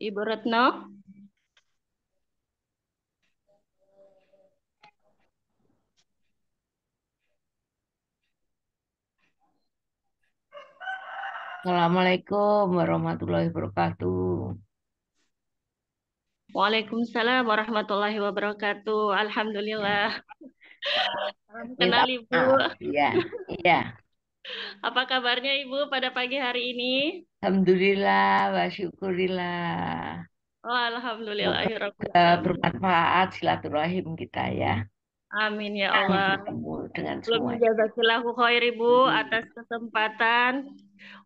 Ibu Retno, Assalamualaikum warahmatullahi wabarakatuh. Waalaikumsalam warahmatullahi wabarakatuh. Alhamdulillah. Ya, Salam minta kenal Ibu. maaf. Iya, iya. Apa kabarnya Ibu pada pagi hari ini? Alhamdulillah, wa syukurillah. Oh, Semoga alhamdulillahirabbil alamin. bermanfaat silaturahim kita ya. Amin ya Yang Allah. bertemu dengan Sebelumnya semuanya. jazakillahu khair Ibu atas kesempatan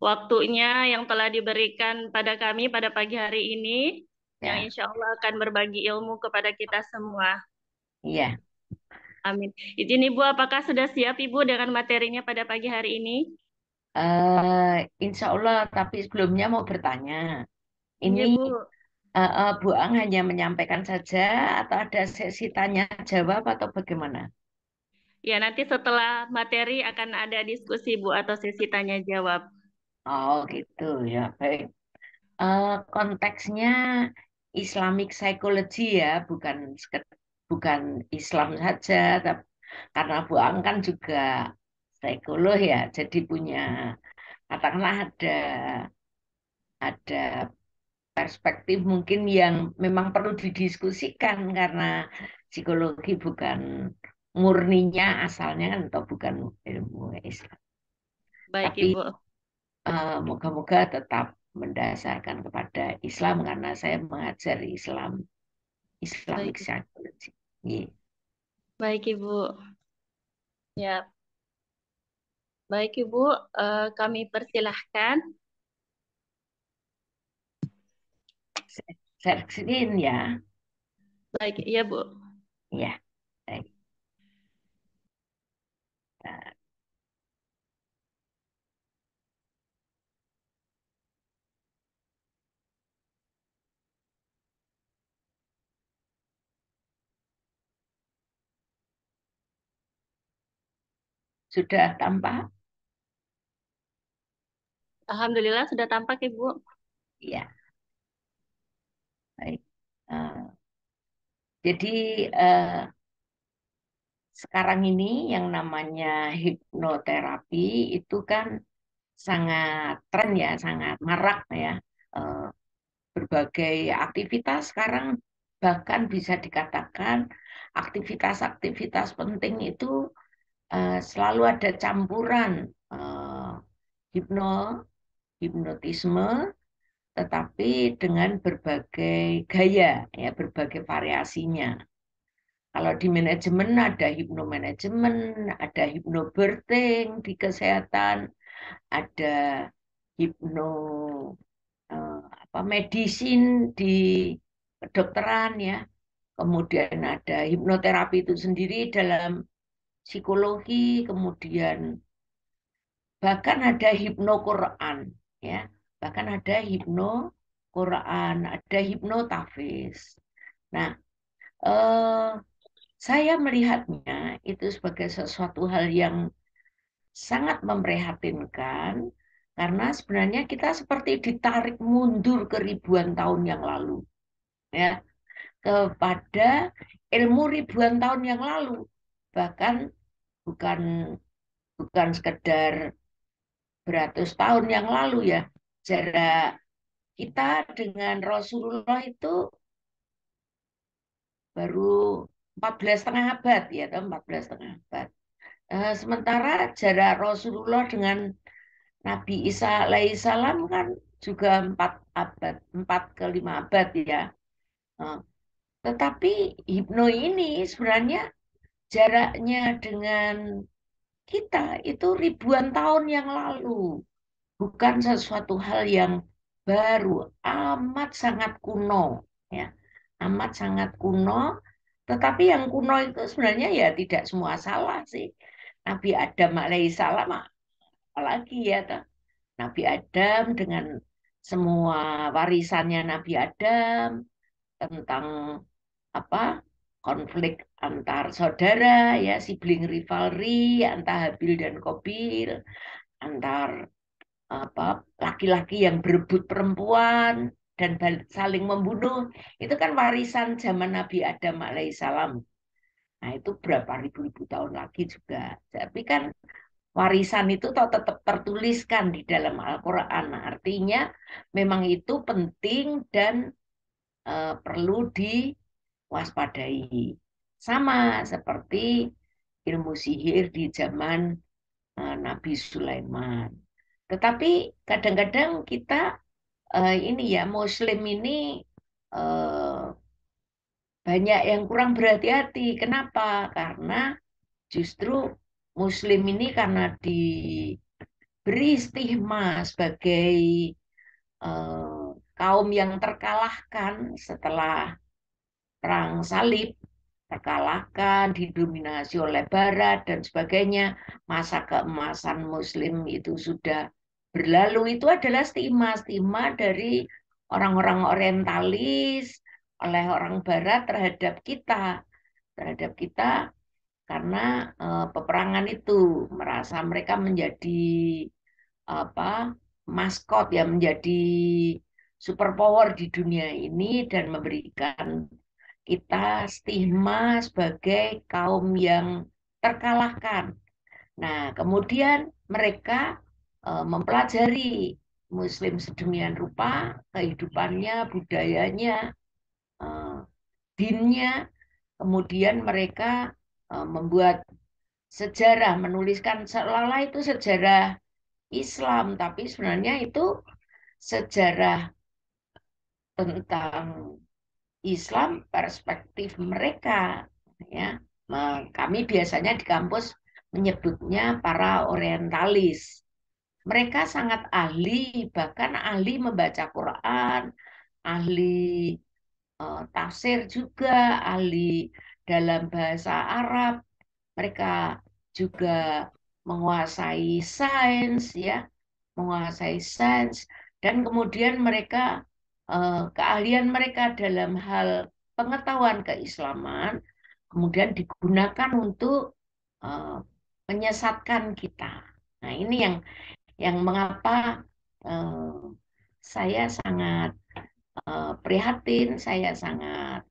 waktunya yang telah diberikan pada kami pada pagi hari ini, yang Ya, insya Allah akan berbagi ilmu kepada kita semua. iya. Amin. Izin Ibu, apakah sudah siap Ibu dengan materinya pada pagi hari ini? Insya Allah, tapi sebelumnya mau bertanya. Ini Iya Bu. Bu Ang hanya menyampaikan saja atau ada sesi tanya jawab atau bagaimana? Ya, nanti setelah materi akan ada diskusi Bu atau sesi tanya jawab. Oh gitu ya, baik. Konteksnya Islamic psychology ya, bukan Islam saja, tapi karena Bu Ang kan juga psikolog ya, jadi punya katakanlah ada perspektif mungkin yang memang perlu didiskusikan karena psikologi bukan murninya asalnya kan atau bukan ilmu Islam. Baik Tapi Ibu. moga-moga tetap mendasarkan kepada Islam karena saya mengajar Islamic Baik, psychology. Iya. baik Ibu. Ya, baik Ibu. Kami persilahkan. Share screen ya. Baik, iya Bu. Ya, baik. Nah, sudah tampak? Alhamdulillah sudah tampak Ibu. Ya, baik. Eh, jadi eh, sekarang ini yang namanya hipnoterapi itu kan sangat tren ya, sangat marak ya. Eh, Berbagai aktivitas sekarang bahkan bisa dikatakan aktivitas-aktivitas penting itu selalu ada campuran hipno, hipnotisme, tetapi dengan berbagai gaya, ya berbagai variasinya. Kalau di manajemen ada hipnomanajemen, ada hipnobirthing di kesehatan, ada hipno medisin di kedokteran ya. Kemudian ada hipnoterapi itu sendiri dalam psikologi, kemudian bahkan ada hipno Quran ya. Bahkan ada hipno Quran, ada hipnotafis. Nah, eh, saya melihatnya itu sebagai sesuatu hal yang sangat memprihatinkan karena sebenarnya kita seperti ditarik mundur ke ribuan tahun yang lalu ya, kepada ilmu ribuan tahun yang lalu, bahkan bukan bukan sekedar beratus tahun yang lalu ya. Jarak kita dengan Rasulullah itu baru 14,5 abad ya, atau 14,5 abad. Sementara jarak Rasulullah dengan Nabi Isa alaihissalam kan juga 4 abad, 4 ke 5 abad ya. Eh, Tetapi hipno ini sebenarnya jaraknya dengan kita itu ribuan tahun yang lalu, bukan sesuatu hal yang baru, amat sangat kuno, ya, amat sangat kuno. Tetapi yang kuno itu sebenarnya ya tidak semua salah sih. Nabi Adam alaihissalam, apalagi ya, toh. Nabi Adam dengan semua warisannya Nabi Adam tentang apa konflik antar saudara ya, sibling rivalry antar Habil dan Kobil, antar apa laki-laki yang berebut perempuan dan saling membunuh, itu kan warisan zaman Nabi Adam alaihissalam. Nah, itu berapa ribu-ribu tahun lagi juga. Tapi kan warisan itu toh tetap tertuliskan di dalam Al-Quran. Nah, artinya memang itu penting dan perlu diwaspadai. Sama seperti ilmu sihir di zaman Nabi Sulaiman. Tetapi kadang-kadang kita ini ya Muslim ini eh, banyak yang kurang berhati-hati. Kenapa? Karena justru Muslim ini karena diberi stigma sebagai kaum yang terkalahkan setelah perang salib, terkalahkan, didominasi oleh Barat dan sebagainya, masa keemasan Muslim itu sudah berlalu. Itu adalah stigma-stigma dari orang-orang orientalis oleh orang Barat terhadap kita karena peperangan itu merasa mereka menjadi apa maskot ya, menjadi superpower di dunia ini dan memberikan kita stigma sebagai kaum yang terkalahkan. Nah, kemudian mereka mempelajari Muslim sedemikian rupa, kehidupannya, budayanya, eh, dinnya, kemudian mereka membuat sejarah, menuliskan seolah-olah itu sejarah Islam, tapi sebenarnya itu sejarah tentang Islam perspektif mereka ya. Kami biasanya di kampus menyebutnya para orientalis. Mereka sangat ahli, bahkan ahli membaca Quran, ahli tafsir juga, ahli dalam bahasa Arab. Mereka juga menguasai sains ya, menguasai sains dan kemudian mereka keahlian mereka dalam hal pengetahuan keislaman kemudian digunakan untuk eh, menyesatkan kita. Nah, ini yang mengapa eh, saya sangat prihatin, saya sangat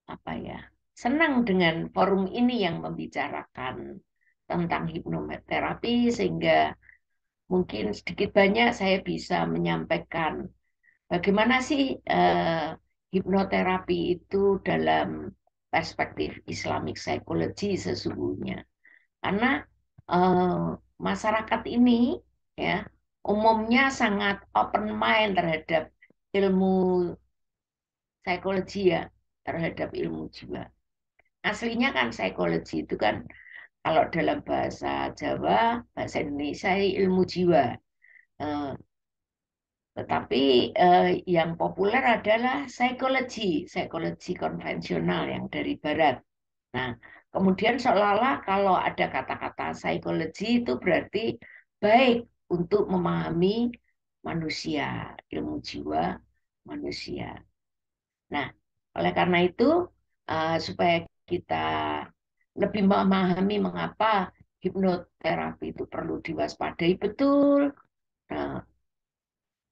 apa ya, senang dengan forum ini yang membicarakan tentang hipnoterapi sehingga mungkin sedikit banyak saya bisa menyampaikan bagaimana sih hipnoterapi itu dalam perspektif Islamic Psychology sesungguhnya. Karena eh, masyarakat ini ya umumnya sangat open mind terhadap ilmu psikologi ya, terhadap ilmu jiwa. Aslinya kan psikologi itu kan kalau dalam bahasa Jawa, bahasa Indonesia ilmu jiwa. Eh, Tetapi yang populer adalah psikologi konvensional yang dari Barat. Nah, kemudian seolah-olah kalau ada kata-kata psikologi itu berarti baik untuk memahami manusia, ilmu jiwa manusia. Nah, oleh karena itu, supaya kita lebih memahami mengapa hipnoterapi itu perlu diwaspadai betul, nah,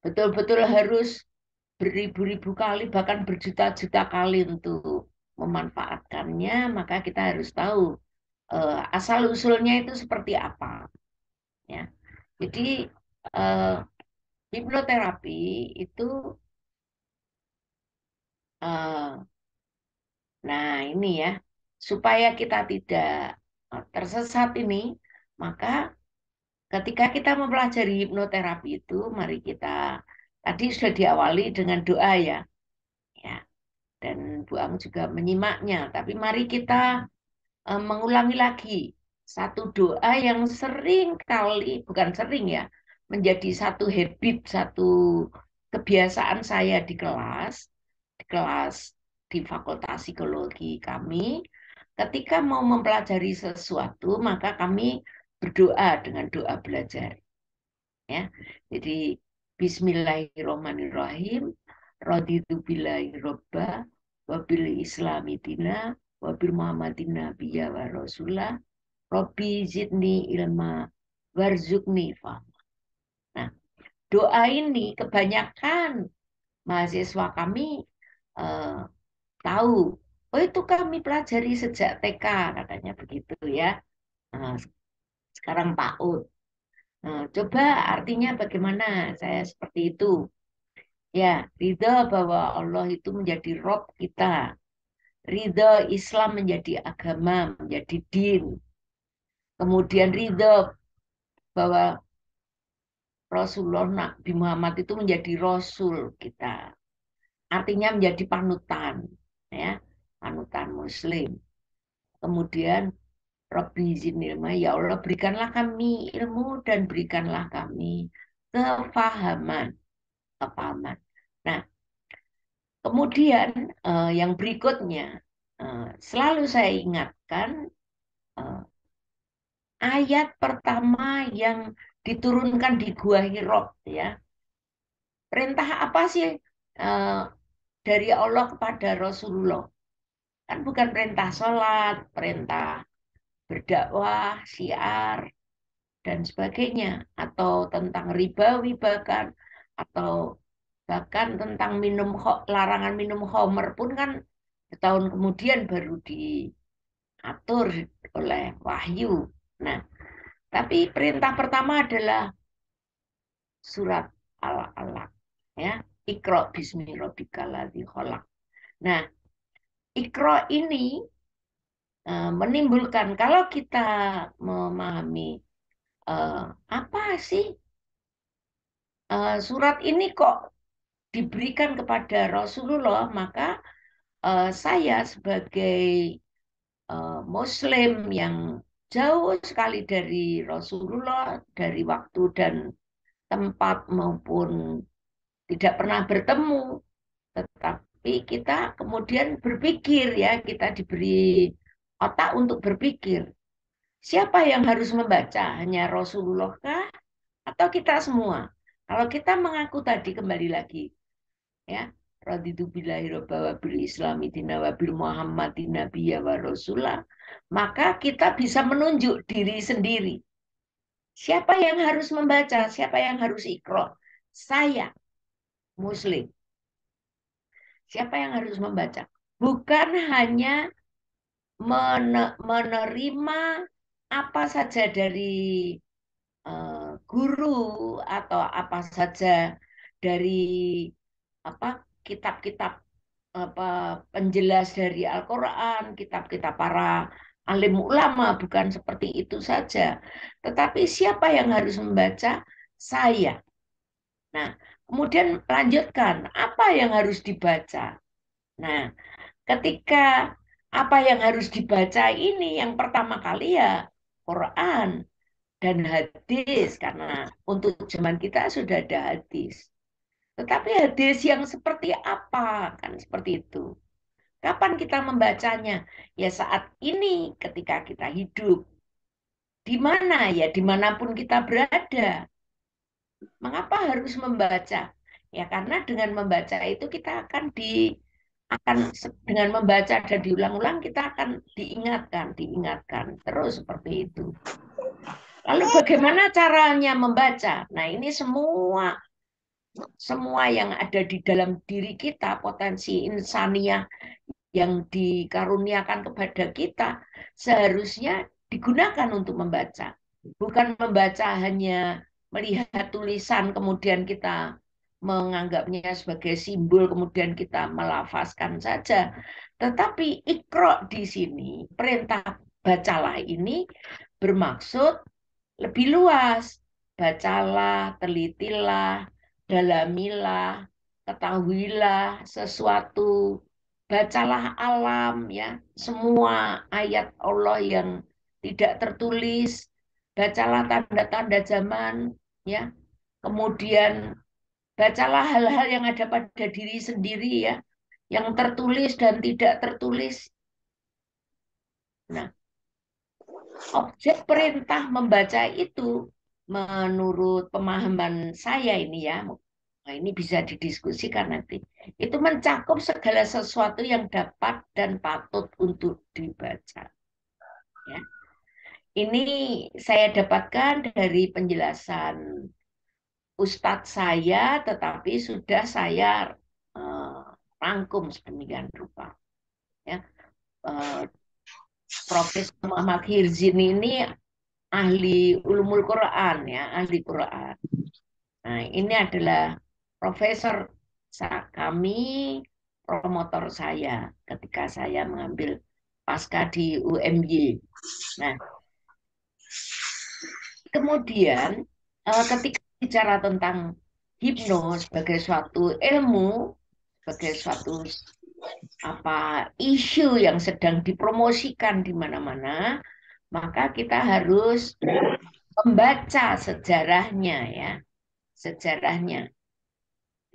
betul-betul harus beribu-ribu kali, bahkan berjuta-juta kali untuk memanfaatkannya, maka kita harus tahu asal-usulnya itu seperti apa. Ya. Jadi, eh, hipnoterapi itu, eh, nah ini ya, supaya kita tidak tersesat ini, maka ketika kita mempelajari hipnoterapi itu, mari kita, tadi sudah diawali dengan doa ya, ya, dan Bu Ang juga menyimaknya. Tapi mari kita mengulangi lagi satu doa yang sering kali, bukan sering ya, menjadi satu habit, satu kebiasaan saya di kelas di Fakultas Psikologi kami, ketika mau mempelajari sesuatu, maka kami berdoa dengan doa belajar. Ya, jadi Bismillahirrahmanirrahim. Raditu billahi robba wabil islami dina wabil muhammadin nabiyya wa rasulah Robbi zidni ilma warzukni fahma. Nah, doa ini kebanyakan mahasiswa kami eh, tahu. Oh itu kami pelajari sejak TK katanya begitu ya. Nah, sekarang PAUD. Nah, coba artinya bagaimana? Saya seperti itu. Ya, ridho bahwa Allah itu menjadi Rob kita. Ridho Islam menjadi agama, menjadi din. Kemudian ridho bahwa Rasulullah Nabi Muhammad itu menjadi Rasul kita. Artinya menjadi panutan. Ya, panutan Muslim. Kemudian Rabbi zinilma, ya Allah berikanlah kami ilmu dan berikanlah kami kefahaman. Kepahaman. Nah, kemudian yang berikutnya, selalu saya ingatkan eh, ayat pertama yang diturunkan di Gua Hiro, ya. Perintah apa sih eh, dari Allah kepada Rasulullah? Kan bukan perintah sholat, perintah berdakwah, syiar, dan sebagainya, atau tentang ribawi bahkan, atau bahkan tentang larangan minum khamr pun kan setahun kemudian baru diatur oleh wahyu. Nah, tapi perintah pertama adalah surat Al-Alaq, ya. Iqra bismi rabbikal ladzi khalaq. Nah, Iqra ini menimbulkan kalau kita memahami eh, apa sih surat ini kok diberikan kepada Rasulullah, maka saya sebagai Muslim yang jauh sekali dari Rasulullah, dari waktu dan tempat maupun tidak pernah bertemu, tetapi kita kemudian berpikir ya, kita diberi otak untuk berpikir. Siapa yang harus membaca? Hanya Rasulullah kah? Atau kita semua? Kalau kita mengaku tadi kembali lagi, ya, raditu billahi robba wa bil islami dina wa bil muhammadin nabiyya wa rasulah, maka kita bisa menunjuk diri sendiri. Siapa yang harus membaca? Siapa yang harus ikro? Saya, Muslim. Siapa yang harus membaca? Bukan hanya menerima apa saja dari guru atau apa saja dari apa kitab-kitab apa penjelas dari Al-Quran, kitab-kitab para alim ulama, bukan seperti itu saja. Tetapi siapa yang harus membaca? Saya. Nah, kemudian lanjutkan, apa yang harus dibaca? Nah, ketika apa yang harus dibaca ini yang pertama kali ya Quran dan hadis, karena untuk zaman kita sudah ada hadis. Tetapi hadis yang seperti apa? Kan seperti itu. Kapan kita membacanya? Ya saat ini ketika kita hidup. Di mana ya? Dimanapun kita berada. Mengapa harus membaca? Ya karena dengan membaca itu kita akan dengan membaca dan diulang-ulang kita akan diingatkan terus seperti itu. Lalu bagaimana caranya membaca? Nah, ini semua yang ada di dalam diri kita, potensi insaniah yang dikaruniakan kepada kita seharusnya digunakan untuk membaca. Bukan membaca hanya melihat tulisan kemudian kita menganggapnya sebagai simbol kemudian kita melafazkan saja. Tetapi ikro di sini, perintah bacalah ini bermaksud lebih luas. Bacalah, telitilah, dalamilah, ketahuilah sesuatu, bacalah alam ya, semua ayat Allah yang tidak tertulis, bacalah tanda-tanda zaman ya. Kemudian bacalah hal-hal yang ada pada diri sendiri ya, yang tertulis dan tidak tertulis. Nah, objek perintah membaca itu menurut pemahaman saya ini ya, nah ini bisa didiskusikan nanti. Itu mencakup segala sesuatu yang dapat dan patut untuk dibaca. Ya. Ini saya dapatkan dari penjelasan ustadz saya, tetapi sudah saya rangkum sedemikian rupa. Ya, Profesor Muhammad Hirzin ini ahli ulumul Quran, ya, ahli Quran. Nah, ini adalah profesor kami, promotor saya ketika saya mengambil pasca di UMY. Nah, kemudian ketika bicara tentang hipno sebagai suatu ilmu, sebagai suatu isu yang sedang dipromosikan di mana-mana, maka kita harus membaca sejarahnya, ya, sejarahnya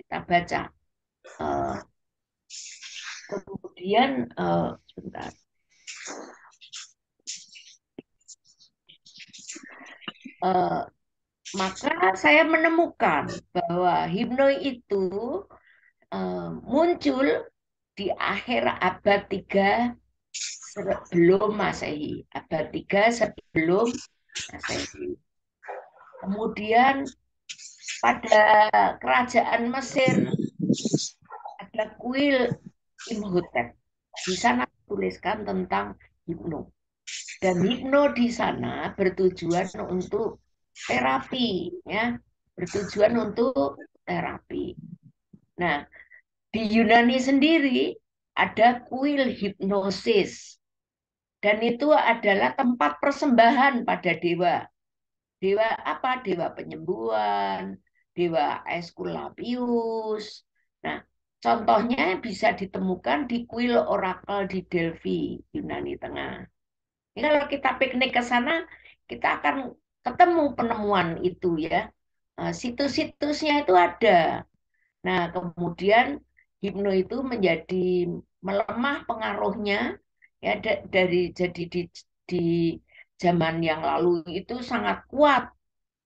kita baca. Eh, Kemudian sebentar. Eh, Maka saya menemukan bahwa hipno itu muncul di akhir abad 3 sebelum Masehi. Abad 3 sebelum Masehi. Kemudian pada kerajaan Mesir ada kuil Imhotep. Di sana tuliskan tentang hipno. Dan hipno di sana bertujuan untuk terapi, ya, bertujuan untuk terapi. Nah, di Yunani sendiri ada kuil hipnosis, dan itu adalah tempat persembahan pada dewa. Dewa apa? Dewa penyembuhan, dewa Aesculapius. Nah, contohnya bisa ditemukan di kuil orakel di Delphi, Yunani Tengah. Ini kalau kita piknik ke sana, kita akan ketemu penemuan itu, ya. Situs-situsnya itu ada. Nah, kemudian hipno itu menjadi melemah pengaruhnya, ya, dari jadi di zaman yang lalu itu sangat kuat.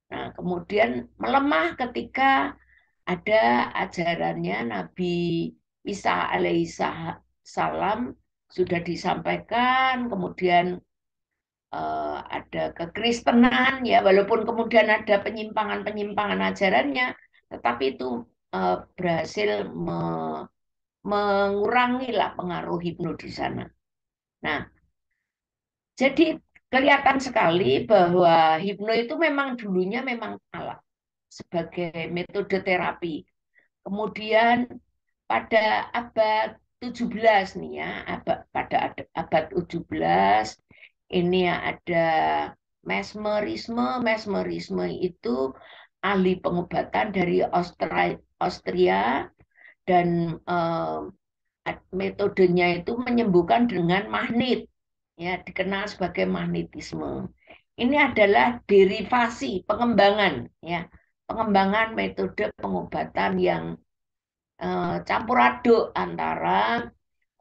Nah, kemudian melemah ketika ada ajarannya Nabi Isa alaihissalam sudah disampaikan, kemudian ada kekristenan, ya, walaupun kemudian ada penyimpangan-penyimpangan ajarannya, tetapi itu berhasil mengurangi lah pengaruh hipno di sana. Nah, jadi kelihatan sekali bahwa hipno itu memang dulunya memang alat sebagai metode terapi. Kemudian pada abad 17 nih, ya, pada abad 17 ini ada mesmerisme. Mesmerisme itu ahli pengobatan dari Austria dan metodenya itu menyembuhkan dengan magnet, ya, dikenal sebagai magnetisme. Ini adalah derivasi pengembangan, ya, pengembangan metode pengobatan yang campur aduk antara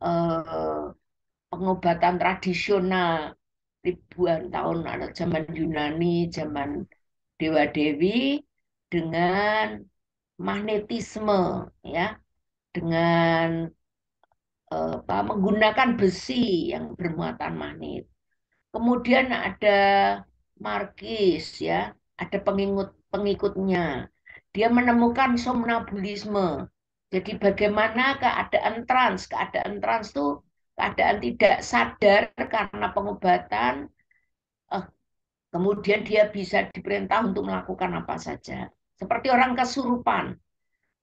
eh, pengobatan tradisional ribuan tahun ada zaman Yunani, zaman Dewa Dewi dengan magnetisme, ya, dengan menggunakan besi yang bermuatan magnet. Kemudian ada Marquis, ya, ada pengikutnya. Dia menemukan somnambulisme. Jadi bagaimana keadaan trans? Keadaan trans itu keadaan tidak sadar karena pengobatan. Eh, Kemudian dia bisa diperintah untuk melakukan apa saja. Seperti orang kesurupan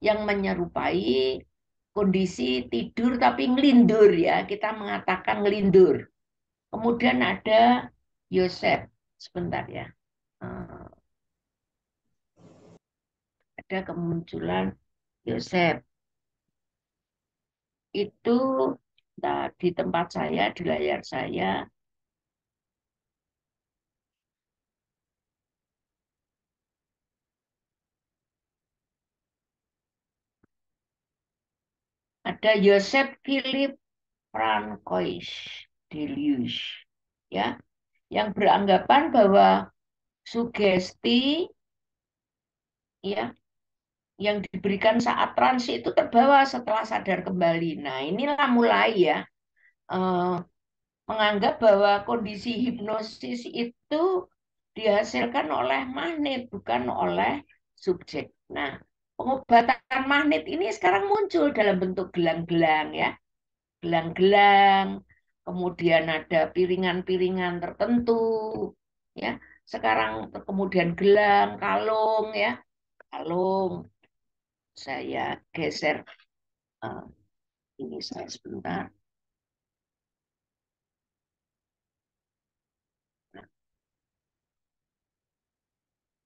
yang menyerupai kondisi tidur tapi ngelindur, ya. Kita mengatakan ngelindur. Kemudian ada Yosef, sebentar, ya. Eh, Ada kemunculan Yosef. Itu nah, di tempat saya, di layar saya, ada Yosef Philip Francois Delius, ya, yang beranggapan bahwa sugesti, ya, yang diberikan saat trans itu terbawa setelah sadar kembali. Nah, inilah mulai, ya, eh, menganggap bahwa kondisi hipnosis itu dihasilkan oleh magnet, bukan oleh subjek. Nah, pengobatan magnet ini sekarang muncul dalam bentuk gelang-gelang ya, gelang-gelang, kemudian ada piringan-piringan tertentu ya. Sekarang kemudian gelang, kalung ya, kalung. Saya geser eh, ini saya sebentar.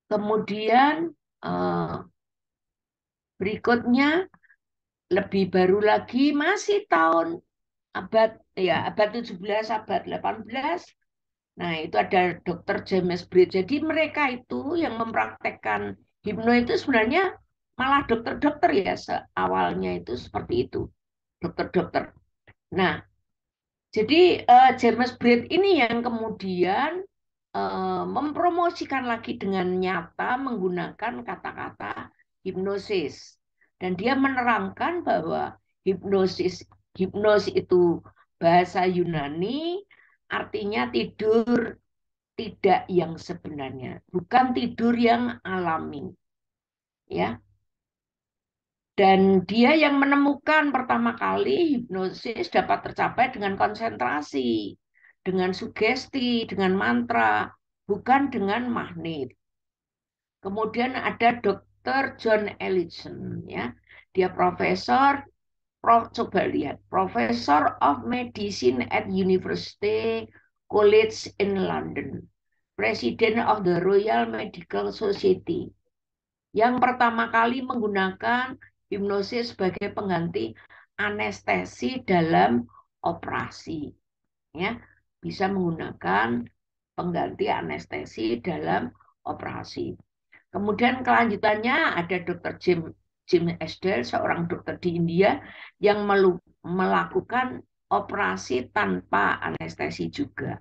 Kemudian eh, berikutnya lebih baru lagi masih tahun abad ya abad 17 abad 18. Nah, itu ada Dr. James Braid. Jadi mereka itu yang mempraktekkan hipno itu sebenarnya malah dokter-dokter ya awalnya itu seperti itu. Dokter-dokter. Nah, jadi James Braid ini yang kemudian mempromosikan lagi dengan nyata menggunakan kata-kata hipnosis. Dan dia menerangkan bahwa hipnosis itu bahasa Yunani artinya tidur tidak yang sebenarnya, bukan tidur yang alami, ya. Dan dia yang menemukan pertama kali hipnosis dapat tercapai dengan konsentrasi, dengan sugesti, dengan mantra, bukan dengan magnet. Kemudian ada Dr. John Ellison, ya. Dia coba lihat, Professor of Medicine at University College in London, President of the Royal Medical Society, yang pertama kali menggunakan hipnosis sebagai pengganti anestesi dalam operasi. Ya, bisa menggunakan pengganti anestesi dalam operasi. Kemudian kelanjutannya ada Dr. Jim Esdale, seorang dokter di India yang melakukan operasi tanpa anestesi juga.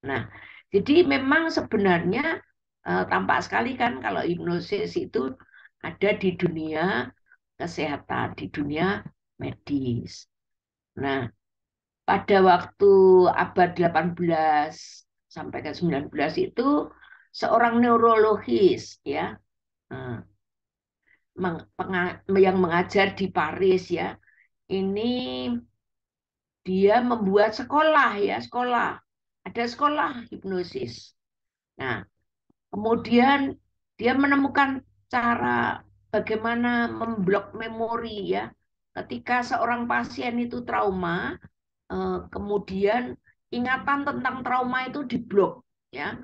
Nah, jadi memang sebenarnya tampak sekali kan kalau hipnosis itu ada di dunia kesehatan, di dunia medis. Nah, pada waktu abad 18 sampai ke 19 itu seorang neurologis ya yang mengajar di Paris ya. Ini dia membuat sekolah ya, sekolah. Ada sekolah hipnosis. Nah, kemudian dia menemukan cara bagaimana memblok memori ya. Ketika seorang pasien itu trauma, kemudian ingatan tentang trauma itu diblok ya.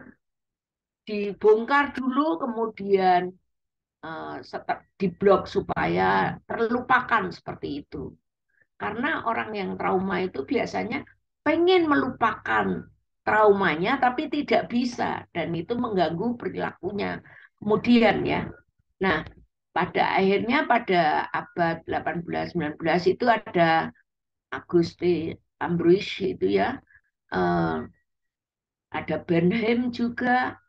Dibongkar dulu kemudian diblok supaya terlupakan seperti itu. Karena orang yang trauma itu biasanya pengen melupakan traumanya tapi tidak bisa dan itu mengganggu perilakunya. Kemudian ya. Nah, pada akhirnya pada abad 18-19 itu ada Auguste Ambroise itu ya. Ada Benham juga,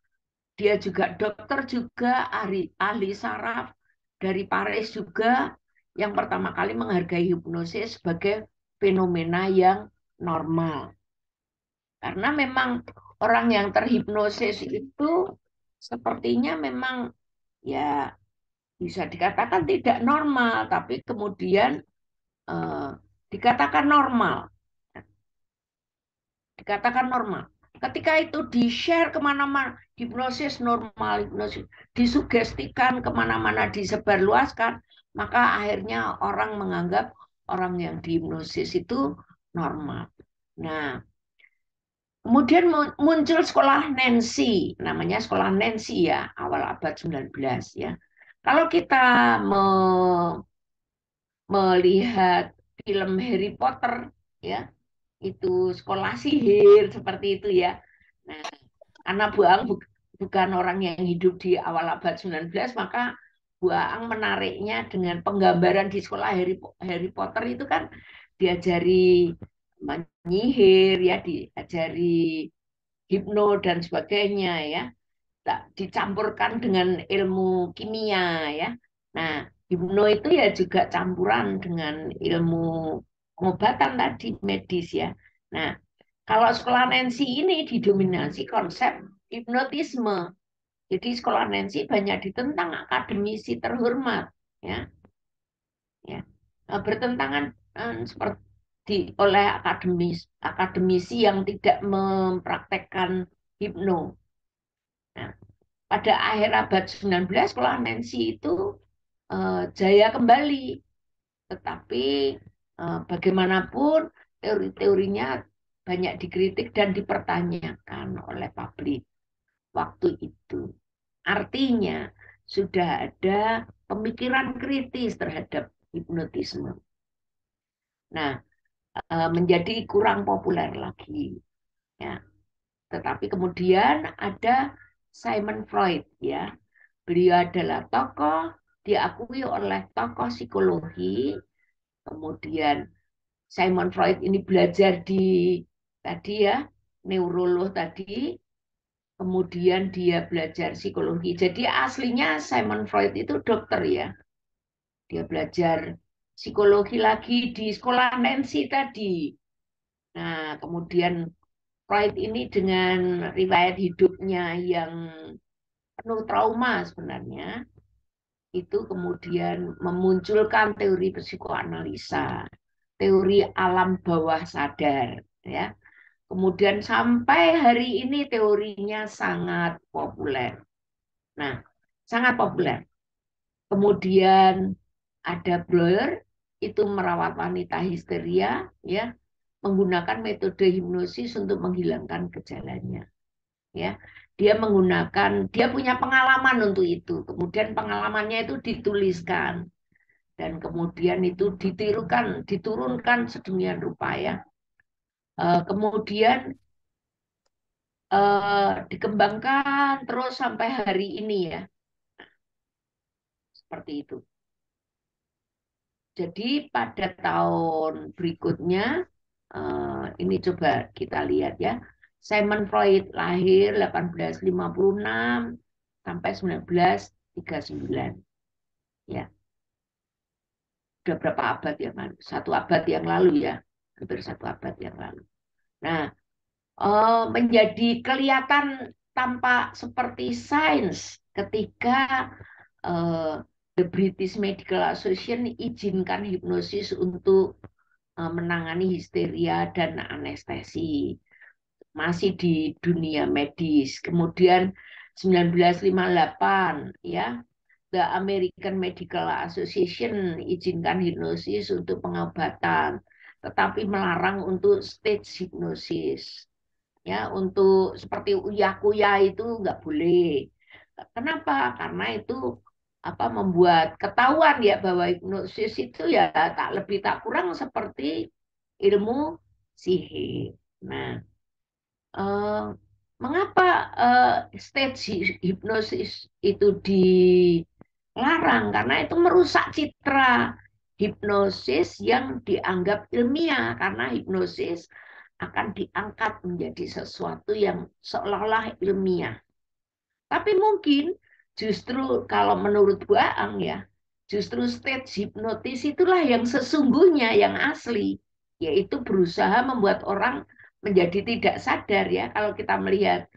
dia juga dokter juga, ahli saraf dari Paris juga, yang pertama kali menghargai hipnosis sebagai fenomena yang normal. Karena memang orang yang terhipnosis itu sepertinya memang ya bisa dikatakan tidak normal, tapi kemudian eh, dikatakan normal. Dikatakan normal. Ketika itu di-share kemana-mana, hipnosis normal, hipnosis disugestikan kemana-mana, disebarluaskan, maka akhirnya orang menganggap orang yang dihipnosis itu normal. Nah, kemudian muncul sekolah Nancy, namanya sekolah Nancy ya, awal abad 19 ya. Kalau kita melihat film Harry Potter ya, itu sekolah sihir seperti itu ya. Nah, karena Buang bukan orang yang hidup di awal abad 19, maka Buang menariknya dengan penggambaran di sekolah Harry Potter itu kan diajari menyihir ya, diajari hipno dan sebagainya ya. Dicampurkan dengan ilmu kimia ya. Nah, hipno itu ya juga campuran dengan ilmu pengobatan tadi medis ya. Nah, kalau sekolah Nancy ini didominasi konsep hipnotisme. Jadi sekolah Nancy banyak ditentang akademisi terhormat, ya, ya. Bertentangan seperti oleh akademisi yang tidak mempraktekkan hipno. Nah, pada akhir abad 19 sekolah Nancy itu jaya kembali, tetapi bagaimanapun teori-teorinya banyak dikritik dan dipertanyakan oleh publik waktu itu. Artinya sudah ada pemikiran kritis terhadap hipnotisme. Nah, menjadi kurang populer lagi. Ya. Tetapi kemudian ada Simon Freud, ya. Beliau adalah tokoh, diakui oleh tokoh psikologi. Kemudian Simon Freud ini belajar di tadi ya, neurolog tadi. Kemudian dia belajar psikologi. Jadi aslinya Simon Freud itu dokter ya. Dia belajar psikologi lagi di sekolah Nancy tadi. Nah, kemudian Freud ini dengan riwayat hidupnya yang penuh trauma sebenarnya, itu kemudian memunculkan teori psikoanalisa, teori alam bawah sadar, ya. Kemudian sampai hari ini teorinya sangat populer. Nah, sangat populer. Kemudian ada Blur, itu merawat wanita histeria, ya, menggunakan metode hipnosis untuk menghilangkan gejalanya. Ya, dia punya pengalaman untuk itu. Kemudian pengalamannya itu dituliskan dan kemudian itu diturunkan sedemikian rupa ya. Kemudian dikembangkan terus sampai hari ini ya, seperti itu. Jadi pada tahun berikutnya, ini coba kita lihat ya, Simon Freud lahir 1856 sampai 1939. Ya, udah berapa abad yang lalu? Satu abad yang lalu ya, hampir satu abad yang lalu. Nah, menjadi kelihatan tampak seperti sains ketika The British Medical Association izinkan hipnosis untuk menangani histeria dan anestesi. Masih di dunia medis. Kemudian 1958 ya, The American Medical Association izinkan hipnosis untuk pengobatan, tetapi melarang untuk stage hipnosis. Ya, untuk seperti uya-kuya itu nggak boleh. Kenapa? Karena itu membuat ketahuan ya bahwa hipnosis itu ya tak lebih tak kurang seperti ilmu sihir. Nah, eh, mengapa stage hipnosis itu dilarang? Karena itu merusak citra hipnosis yang dianggap ilmiah, karena hipnosis akan diangkat menjadi sesuatu yang seolah-olah ilmiah. Tapi mungkin justru kalau menurut Baang ya, justru stage hipnotis itulah yang sesungguhnya, yang asli, yaitu berusaha membuat orang menjadi tidak sadar ya. Kalau kita melihat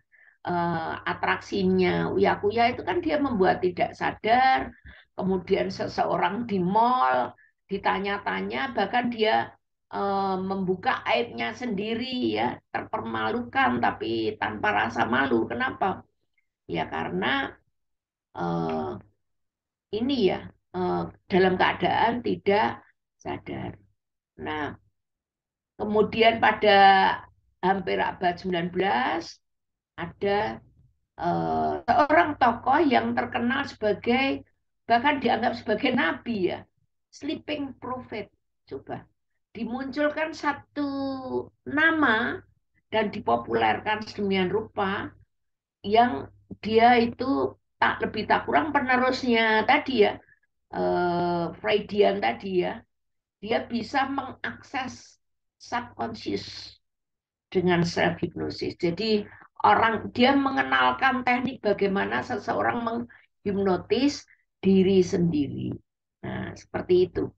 atraksinya Uya-Kuya itu kan dia membuat tidak sadar, kemudian seseorang di mall ditanya-tanya, bahkan dia membuka aibnya sendiri ya, terpermalukan tapi tanpa rasa malu. Kenapa? Ya karena eh, ini ya, dalam keadaan tidak sadar. Nah, kemudian pada hampir abad 19 ada seorang tokoh yang terkenal sebagai, bahkan dianggap sebagai nabi ya, sleeping prophet. Coba dimunculkan satu nama dan dipopulerkan sedemikian rupa yang dia itu tak lebih tak kurang penerusnya tadi ya, Freudian tadi ya, dia bisa mengakses subconscious dengan self hypnosis. Jadi dia mengenalkan teknik bagaimana seseorang menghipnotis diri sendiri. Nah, seperti itu.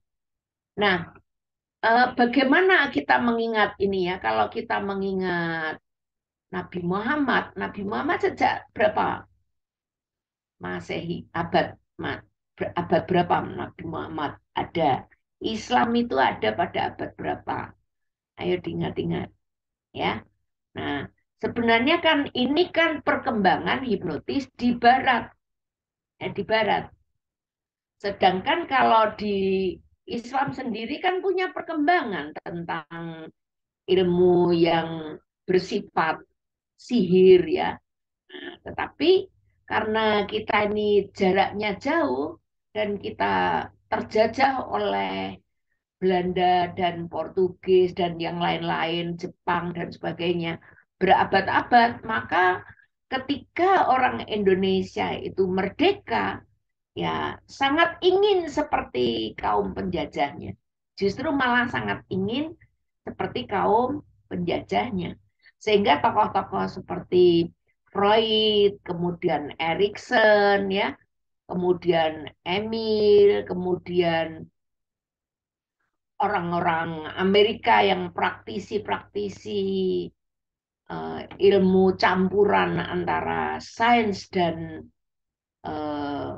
Nah, bagaimana kita mengingat ini ya? Kalau kita mengingat Nabi Muhammad sejak berapa? Masehi, abad berapa Nabi Muhammad ada? Islam itu ada pada abad berapa? Ayo diingat-ingat ya. Nah, sebenarnya kan ini kan perkembangan hipnotis di barat, di barat. Sedangkan kalau di Islam sendiri kan punya perkembangan tentang ilmu yang bersifat sihir ya. Nah, tetapi karena kita ini jaraknya jauh dan kita terjajah oleh Belanda dan Portugis dan yang lain-lain, Jepang dan sebagainya, berabad-abad, maka ketika orang Indonesia itu merdeka, ya sangat ingin seperti kaum penjajahnya. Justru malah sangat ingin seperti kaum penjajahnya. Sehingga tokoh-tokoh seperti Freud, kemudian Erikson, ya, kemudian Emil, kemudian orang-orang Amerika yang praktisi-praktisi ilmu campuran antara sains dan eh,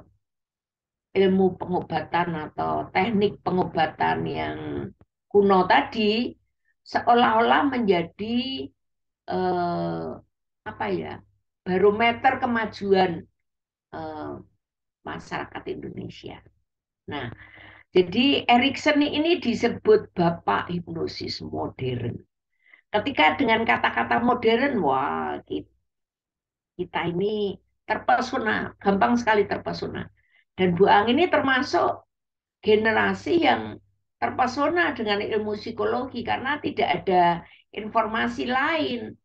ilmu pengobatan atau teknik pengobatan yang kuno tadi seolah-olah menjadi eh, apa ya, barometer kemajuan eh, masyarakat Indonesia. Nah, jadi Erikson ini disebut bapak hipnosis modern. Ketika dengan kata-kata modern, wah kita ini terpesona, gampang sekali terpesona. Dan Bu Ang ini termasuk generasi yang terpesona dengan ilmu psikologi karena tidak ada informasi lain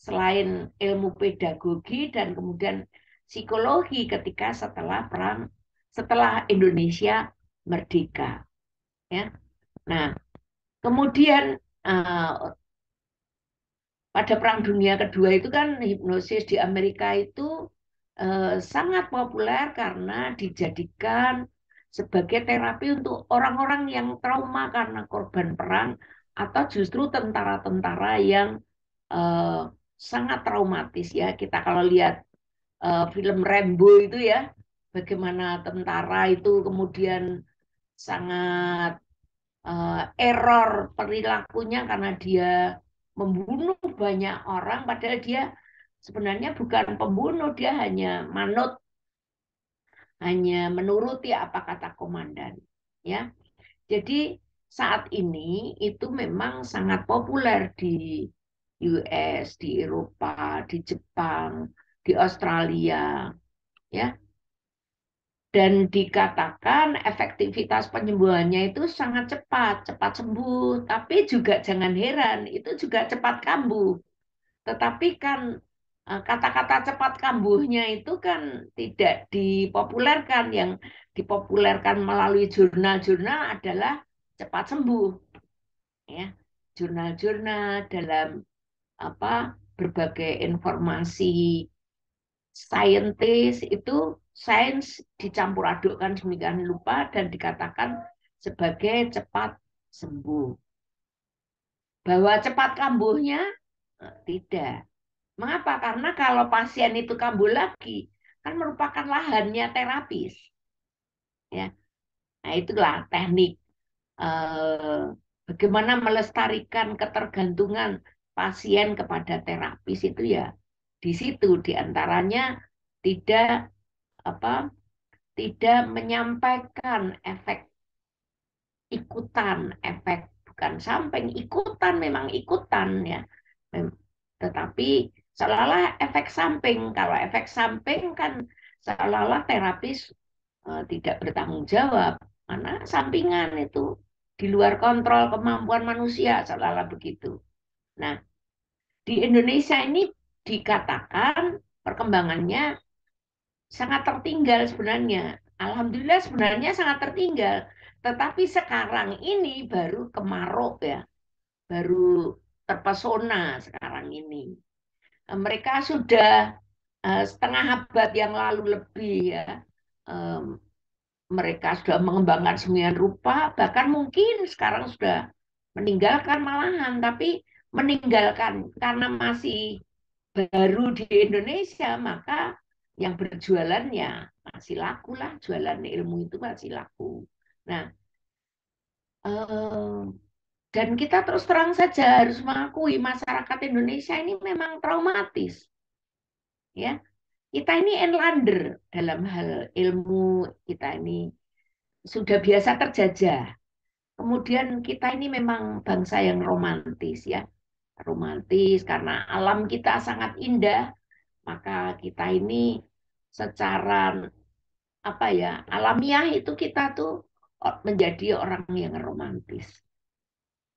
selain ilmu pedagogi dan kemudian psikologi ketika setelah Indonesia merdeka ya. Nah, kemudian pada Perang Dunia Kedua itu kan hipnosis di Amerika itu sangat populer karena dijadikan sebagai terapi untuk orang-orang yang trauma karena korban perang atau justru tentara-tentara yang eh, sangat traumatis ya. Kita kalau lihat film Rambo itu ya, bagaimana tentara itu kemudian sangat error perilakunya karena dia membunuh banyak orang padahal dia sebenarnya bukan pembunuh, dia hanya menuruti apa kata komandan ya. Jadi saat ini itu memang sangat populer di US, di Eropa, di Jepang, di Australia ya. Dan dikatakan efektivitas penyembuhannya itu sangat cepat, cepat sembuh. Tapi juga jangan heran, itu juga cepat kambuh. Tetapi kan kata-kata cepat kambuhnya itu kan tidak dipopulerkan. Yang dipopulerkan melalui jurnal-jurnal adalah cepat sembuh. Ya, jurnal-jurnal dalam apa berbagai informasi saintis itu sains dicampur adukkan sedemikian lupa dan dikatakan sebagai cepat sembuh. Bahwa cepat kambuhnya tidak. Mengapa? Karena kalau pasien itu kambuh lagi kan merupakan lahannya terapis. Ya. Nah, itulah teknik bagaimana melestarikan ketergantungan pasien kepada terapis itu ya di situ diantaranya tidak apa tidak menyampaikan efek ikutan, efek bukan samping, ikutan memang ikutan ya. Tetapi seolah-olah efek samping. Kalau efek samping kan seolah-olah terapis tidak bertanggung jawab. Karena sampingan itu di luar kontrol kemampuan manusia, seolah-olah begitu. Nah, di Indonesia ini dikatakan perkembangannya sangat tertinggal sebenarnya. Alhamdulillah sebenarnya sangat tertinggal. Tetapi sekarang ini baru kemaruk ya, baru terpesona sekarang ini. Mereka sudah setengah abad yang lalu lebih ya, mereka sudah mengembangkan sembilan rupa, bahkan mungkin sekarang sudah meninggalkan malahan, tapi meninggalkan karena masih baru di Indonesia, maka yang berjualan ya masih laku lah, jualan ilmu itu masih laku. Nah, eh, dan kita terus terang saja harus mengakui masyarakat Indonesia ini memang traumatis, ya. Kita ini enlander dalam hal ilmu, kita ini sudah biasa terjajah. Kemudian kita ini memang bangsa yang romantis, ya. Romantis karena alam kita sangat indah, maka kita ini secara apa ya, alamiah itu kita tuh menjadi orang yang romantis.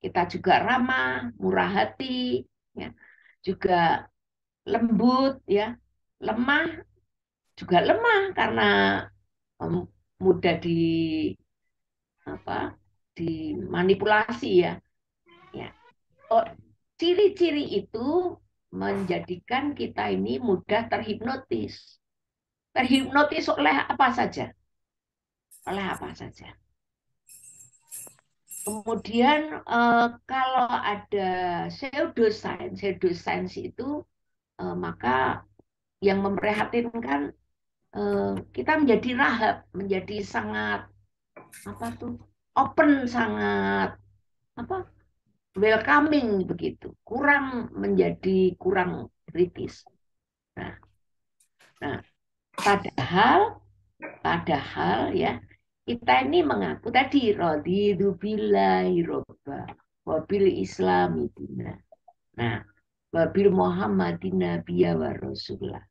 Kita juga ramah, murah hati, ya. Juga lembut, ya. Lemah juga lemah karena mudah di apa dimanipulasi, ya. Ya. Oh, ciri-ciri itu menjadikan kita ini mudah terhipnotis. Terhipnotis oleh apa saja? Oleh apa saja. Kemudian kalau ada pseudoscience itu maka yang memprihatinkan kita menjadi rahab, menjadi sangat apa tuh open, sangat apa welcoming begitu, kurang kritis. Nah, nah padahal padahal ya kita ini mengaku tadi raditu billahi robba wabil islami dina. Nah, wabil Muhammadin nabiyya wa rasulah.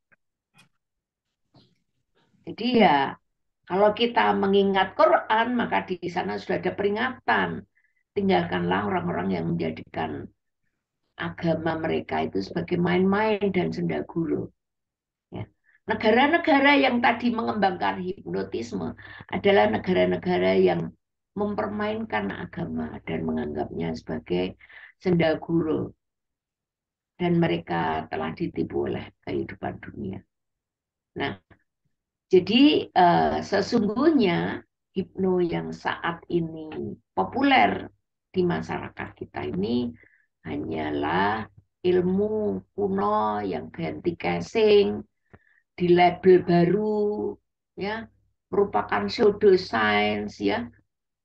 Jadi ya kalau kita mengingat Quran maka di sana sudah ada peringatan. Tinggalkanlah orang-orang yang menjadikan agama mereka itu sebagai main-main dan sendaguro. Ya. Negara-negara yang tadi mengembangkan hipnotisme adalah negara-negara yang mempermainkan agama dan menganggapnya sebagai sendaguro. Dan mereka telah ditipu oleh kehidupan dunia. Nah, jadi sesungguhnya hipno yang saat ini populer di masyarakat kita ini hanyalah ilmu kuno yang ganti casing, di label baru, ya, merupakan pseudoscience, ya.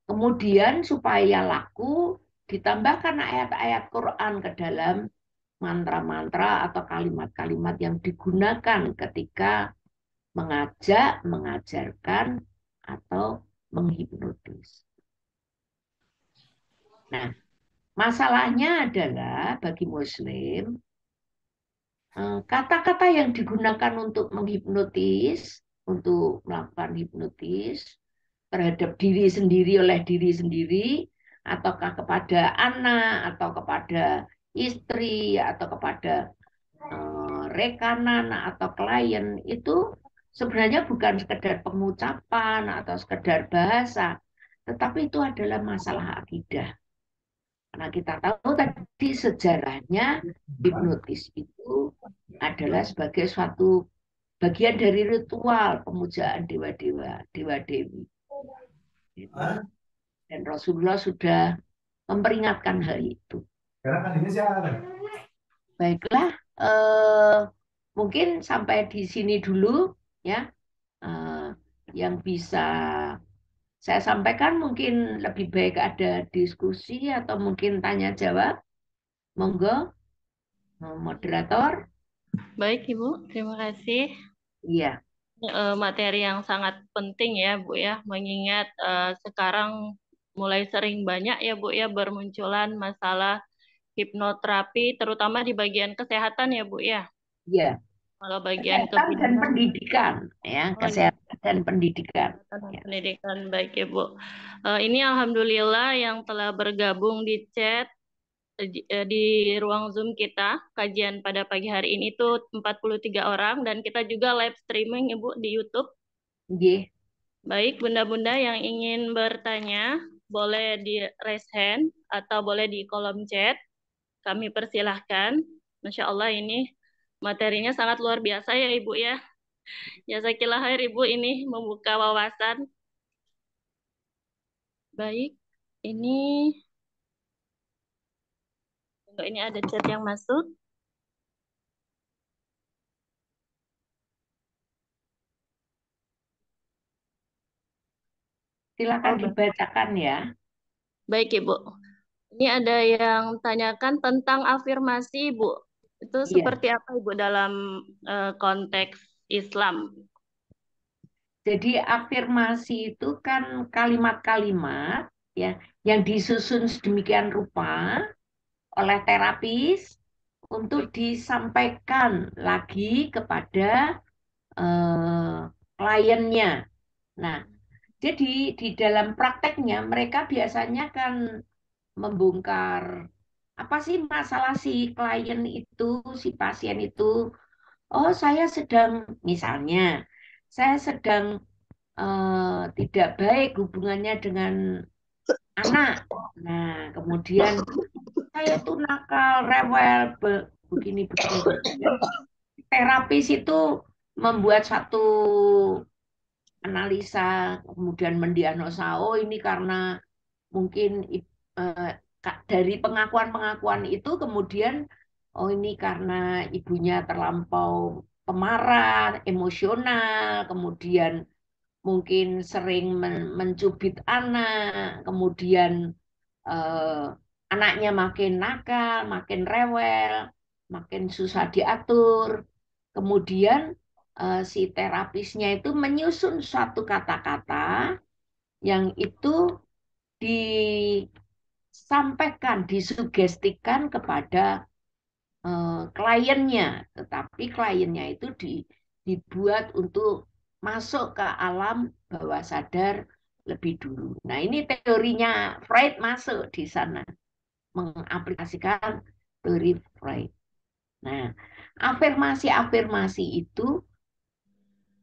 Kemudian supaya laku ditambahkan ayat-ayat Quran ke dalam mantra-mantra atau kalimat-kalimat yang digunakan ketika mengajak, mengajarkan, atau menghipnotis. Nah, masalahnya adalah bagi Muslim, kata-kata yang digunakan untuk menghipnotis, untuk melakukan hipnotis terhadap diri sendiri oleh diri sendiri, ataukah kepada anak, atau kepada istri, atau kepada rekanan atau klien, itu sebenarnya bukan sekedar pengucapan atau sekedar bahasa, tetapi itu adalah masalah akidah. Karena kita tahu tadi sejarahnya hipnotis itu adalah sebagai suatu bagian dari ritual pemujaan dewa-dewa, dewa-dewi. Dan Rasulullah sudah memperingatkan hal itu. Baiklah, mungkin sampai di sini dulu, ya. Yang bisa saya sampaikan mungkin lebih baik ada diskusi atau mungkin tanya jawab. Monggo, moderator. Baik, Ibu. Terima kasih. Iya, Materi yang sangat penting ya, Bu ya, mengingat sekarang mulai sering banyak ya, Bu ya, bermunculan masalah hipnoterapi, terutama di bagian kesehatan ya, Bu ya. iya. Kalau bagian Kesehatan dan kebidanan, pendidikan, ya, oh ya, kesehatan dan pendidikan. kesehatan dan Ya. pendidikan baik ya, Bu. Ini Alhamdulillah yang telah bergabung di chat di ruang Zoom kita, kajian pada pagi hari ini itu 43 orang dan kita juga live streaming Ibu di YouTube. Nggih. Baik, bunda-bunda yang ingin bertanya, boleh di raise hand atau boleh di kolom chat. Kami persilahkan. Masya Allah ini materinya sangat luar biasa ya Ibu ya. Jazakillah khair Ibu ini membuka wawasan. Baik, ini ini ada chat yang masuk. Silakan Oh, dibacakan ya. baik Ibu. Ini ada yang tanyakan tentang afirmasi Ibu. Itu Iya. seperti apa Ibu dalam konteks Islam? Jadi afirmasi itu kan kalimat-kalimat ya yang disusun sedemikian rupa oleh terapis untuk disampaikan lagi kepada eh, kliennya. Nah, jadi di dalam prakteknya mereka biasanya kan membongkar apa sih masalah si klien itu, si pasien itu. Oh, saya sedang, misalnya, saya sedang tidak baik hubungannya dengan anak. Nah, kemudian saya tuh nakal, rewel, begini, begini. Kemudian terapis itu membuat satu analisa, kemudian mendiagnosa, oh ini karena mungkin eh, dari pengakuan-pengakuan itu kemudian, oh ini karena ibunya terlampau pemarah, emosional, kemudian mungkin sering mencubit anak, kemudian eh, anaknya makin nakal, makin rewel, makin susah diatur. Kemudian si terapisnya itu menyusun suatu kata-kata yang itu disampaikan, disugestikan kepada kliennya, tetapi kliennya itu dibuat untuk masuk ke alam bawah sadar lebih dulu. Nah, ini teorinya Freud masuk di sana, mengaplikasikan teori Freud. Nah, afirmasi-afirmasi itu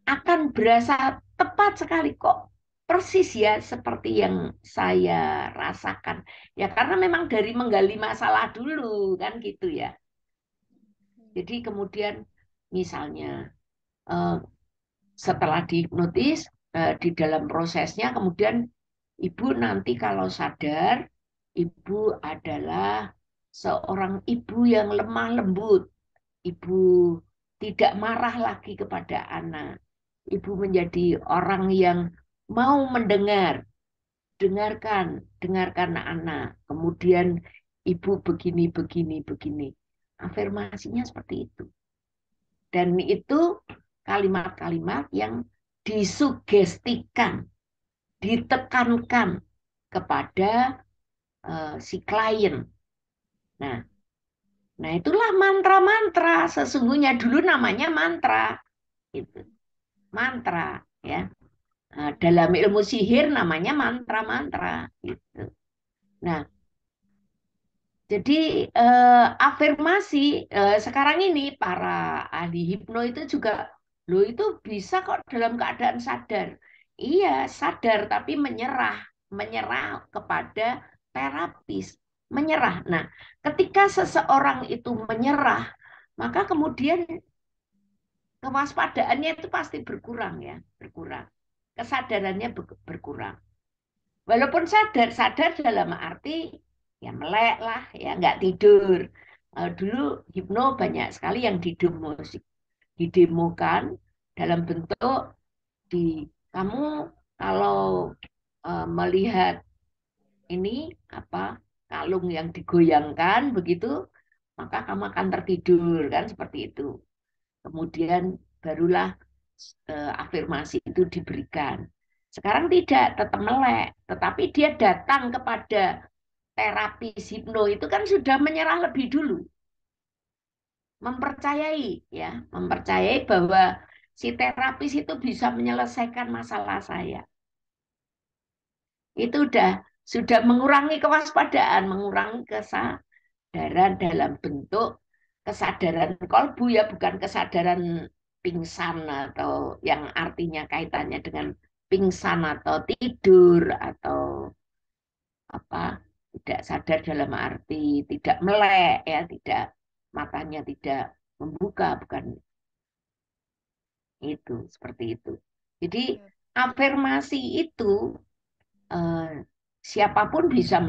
akan berasa tepat sekali kok. Persis ya seperti yang saya rasakan. Ya karena memang dari menggali masalah dulu kan gitu ya. Jadi kemudian misalnya eh, setelah dihipnotis di dalam prosesnya kemudian ibu nanti kalau sadar ibu adalah seorang ibu yang lemah lembut. Ibu tidak marah lagi kepada anak. Ibu menjadi orang yang mau mendengar, dengarkan anak. Kemudian ibu begini, begini, begini. Afirmasinya seperti itu. Dan itu kalimat-kalimat yang disugestikan, ditekankan kepada si klien. Nah, nah itulah mantra-mantra. Sesungguhnya dulu namanya mantra, itu mantra ya. Dalam ilmu sihir namanya mantra-mantra gitu. Nah, jadi afirmasi sekarang ini para ahli hipno itu juga lo itu bisa kok dalam keadaan sadar. Iya, sadar tapi menyerah, menyerah kepada terapis, menyerah. Nah, ketika seseorang itu menyerah, maka kemudian kewaspadaannya itu pasti berkurang ya, berkurang. Kesadarannya berkurang. Walaupun sadar, sadar dalam arti ya melek lah, ya nggak tidur. Dulu hipno banyak sekali yang didemokan dalam bentuk di kamu kalau melihat ini apa kalung yang digoyangkan begitu, maka kamu akan tertidur kan seperti itu. Kemudian barulah afirmasi itu diberikan. Sekarang tidak, tetap melek, tetapi dia datang kepada terapis hipno itu kan sudah menyerah lebih dulu, mempercayai ya, mempercayai bahwa si terapis itu bisa menyelesaikan masalah saya. Itu sudah mengurangi kewaspadaan, mengurangi kesadaran dalam bentuk kesadaran kolbu ya, bukan kesadaran pingsan atau yang artinya kaitannya dengan pingsan atau tidur atau apa tidak sadar dalam arti tidak melek ya, tidak matanya tidak membuka, bukan itu seperti itu. Jadi afirmasi itu eh, siapapun bisa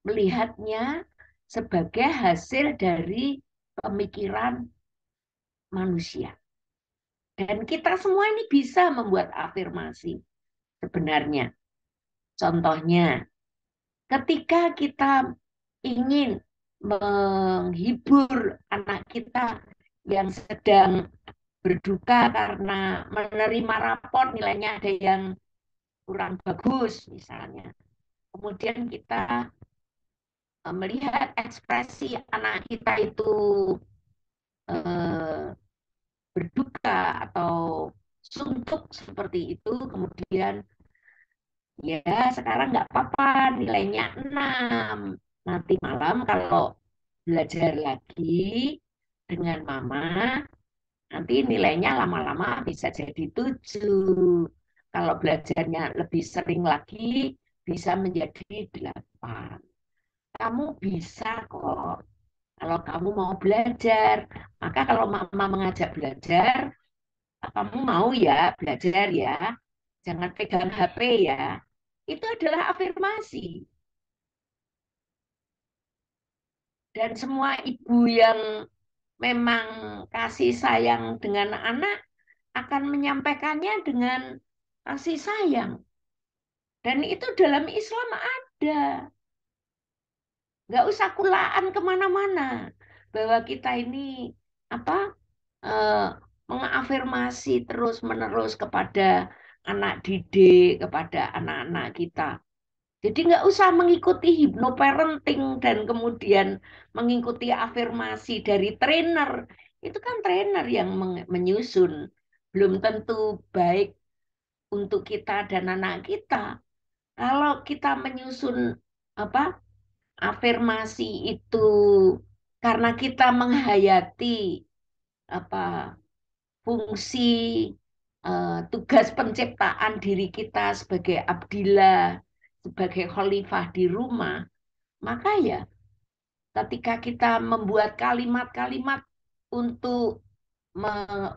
melihatnya sebagai hasil dari pemikiran manusia. Dan kita semua ini bisa membuat afirmasi. sebenarnya. Contohnya, ketika kita ingin menghibur anak kita yang sedang berduka karena menerima rapor nilainya ada yang kurang bagus misalnya. Kemudian kita melihat ekspresi anak kita itu eh, berduka atau suntuk seperti itu, kemudian ya sekarang nggak apa-apa nilainya 6. Nanti malam kalau belajar lagi dengan mama, nanti nilainya lama-lama bisa jadi 7. Kalau belajarnya lebih sering lagi, bisa menjadi 8. Kamu bisa kok. Kalau kamu mau belajar, maka kalau mama mengajak belajar, kamu mau ya belajar ya. Jangan pegang HP ya. Itu adalah afirmasi. Dan semua ibu yang memang kasih sayang dengan anak akan menyampaikannya dengan kasih sayang. Dan itu dalam Islam ada. Nggak usah kulaan kemana-mana. Bahwa kita ini apa eh, mengafirmasi terus-menerus kepada anak didik, kepada anak-anak kita. Jadi nggak usah mengikuti hypnoparenting dan kemudian mengikuti afirmasi dari trainer. Itu kan trainer yang menyusun. Belum tentu baik untuk kita dan anak kita. Kalau kita menyusun apa afirmasi itu karena kita menghayati apa fungsi tugas penciptaan diri kita sebagai abdillah, sebagai khalifah di rumah, maka ya ketika kita membuat kalimat-kalimat untuk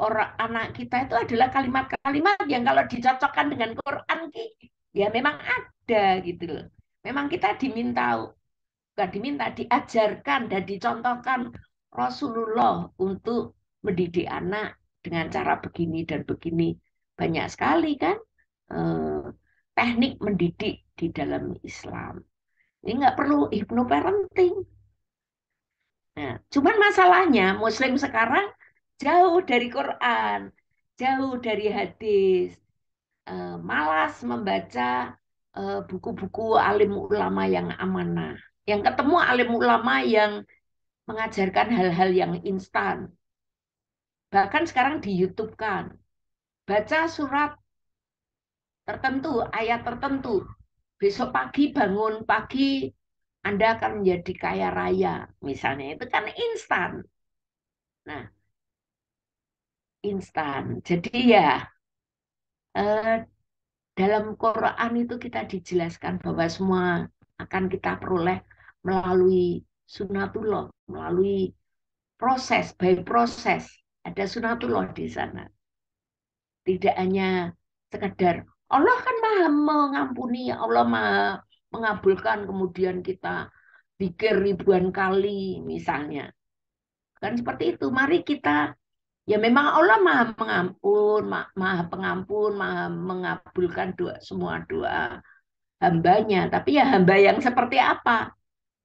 orang anak kita itu adalah kalimat-kalimat yang kalau dicocokkan dengan Quran ya memang ada gitu loh. Memang kita bukan diminta, diajarkan dan dicontohkan Rasulullah untuk mendidik anak dengan cara begini dan begini. Banyak sekali kan eh, teknik mendidik di dalam Islam. Ini nggak perlu hypnoparenting. Nah, cuman masalahnya Muslim sekarang jauh dari Quran, jauh dari hadis, malas membaca buku-buku alim ulama yang amanah. Yang ketemu alim ulama yang mengajarkan hal-hal yang instan. Bahkan sekarang di YouTube kan, baca surat tertentu, ayat tertentu. Besok pagi bangun pagi, Anda akan menjadi kaya raya. Misalnya itu kan instan. Nah, instan. Jadi ya, eh, dalam Quran itu kita dijelaskan bahwa semua akan kita peroleh melalui sunatullah, melalui proses, by proses. Ada sunatullah di sana. Tidak hanya sekedar Allah kan maha mengampuni, Allah maha mengabulkan, kemudian kita pikir ribuan kali misalnya. Kan seperti itu. Mari kita, ya memang Allah maha mengampun, maha pengampun, maha mengabulkan doa, semua doa hambanya. Tapi ya hamba yang seperti apa?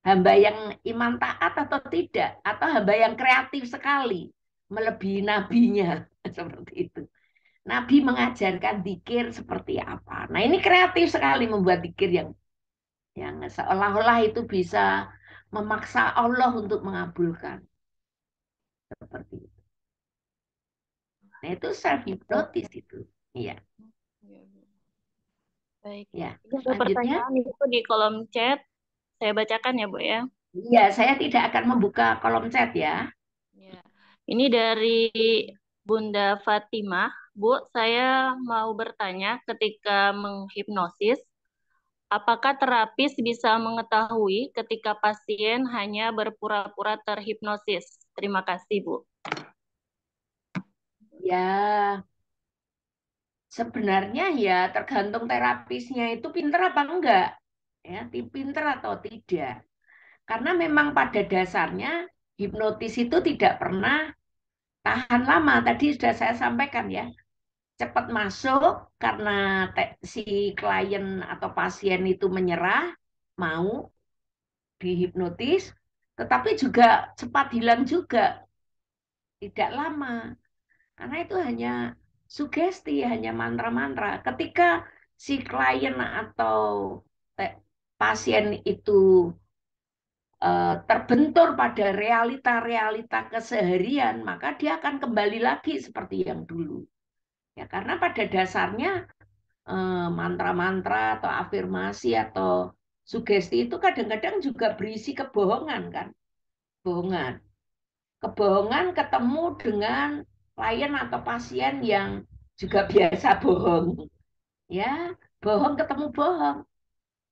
Hamba yang iman taat atau tidak? Atau hamba yang kreatif sekali, melebihi nabinya, seperti itu. Nabi mengajarkan zikir seperti apa. Nah, ini kreatif sekali membuat zikir yang seolah-olah itu bisa memaksa Allah untuk mengabulkan seperti itu. Nah, itu self hypnotis itu. Iya, Baik. ya. Ini ada Selanjutnya, pertanyaan itu di kolom chat. Saya bacakan ya, Bu ya. iya, saya tidak akan membuka kolom chat ya. Ya. Ini dari Bunda Fatimah. Bu, saya mau bertanya ketika menghipnosis, apakah terapis bisa mengetahui ketika pasien hanya berpura-pura terhipnosis? Terima kasih, Bu. Ya, sebenarnya ya tergantung terapisnya itu pinter apa enggak. Ya, pinter atau tidak. Karena memang pada dasarnya hipnotis itu tidak pernah tahan lama. Tadi sudah saya sampaikan ya. cepat masuk karena si klien atau pasien itu menyerah, mau dihipnotis, tetapi juga cepat hilang juga, tidak lama. Karena itu hanya sugesti, hanya mantra-mantra. Ketika si klien atau pasien itu terbentur pada realita-realita keseharian, maka dia akan kembali lagi seperti yang dulu. Ya, karena pada dasarnya mantra-mantra atau afirmasi atau sugesti itu kadang-kadang juga berisi kebohongan kan, kebohongan. Kebohongan ketemu dengan klien atau pasien yang juga biasa bohong, ya, bohong ketemu bohong,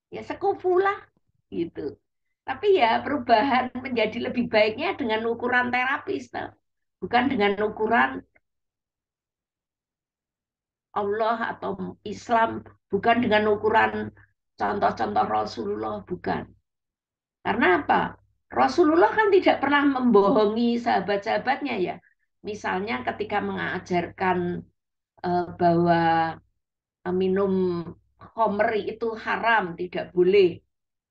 ya sekufu lah gitu. Tapi ya perubahan menjadi lebih baiknya dengan ukuran terapis, toh. Bukan dengan ukuran Allah atau Islam, bukan dengan ukuran contoh-contoh Rasulullah, bukan. Karena apa? Rasulullah kan tidak pernah membohongi sahabat-sahabatnya ya. Misalnya ketika mengajarkan bahwa minum khamr itu haram, tidak boleh.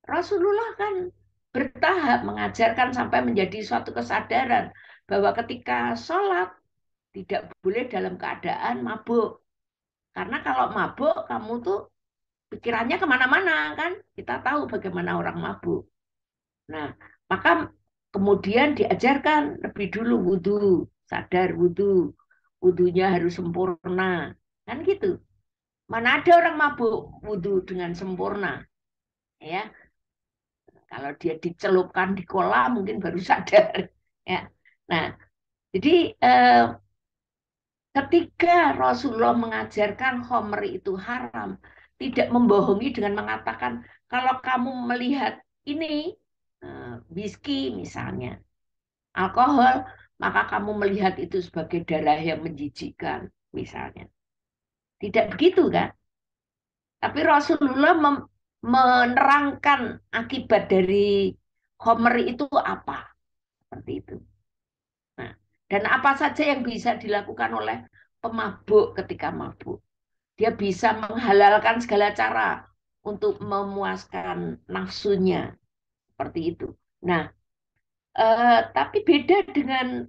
Rasulullah kan bertahap mengajarkan sampai menjadi suatu kesadaran bahwa ketika sholat tidak boleh dalam keadaan mabuk. Karena kalau mabuk kamu tuh pikirannya kemana-mana kan. Kita tahu bagaimana orang mabuk. Nah, maka kemudian diajarkan lebih dulu wudhu, sadar wudhu, wudhunya harus sempurna. Kan gitu. Mana ada orang mabuk wudhu dengan sempurna, ya. Kalau dia dicelupkan di kolam mungkin baru sadar, ya. Nah, jadi ketika Rasulullah mengajarkan khamr itu haram, tidak membohongi dengan mengatakan kalau kamu melihat ini whisky misalnya, alkohol, maka kamu melihat itu sebagai darah yang menjijikkan misalnya. Tidak begitu kan? Tapi Rasulullah menerangkan akibat dari Homer itu apa, seperti itu. Nah, dan apa saja yang bisa dilakukan oleh pemabuk ketika mabuk. Dia bisa menghalalkan segala cara untuk memuaskan nafsunya, seperti itu. Nah, tapi beda dengan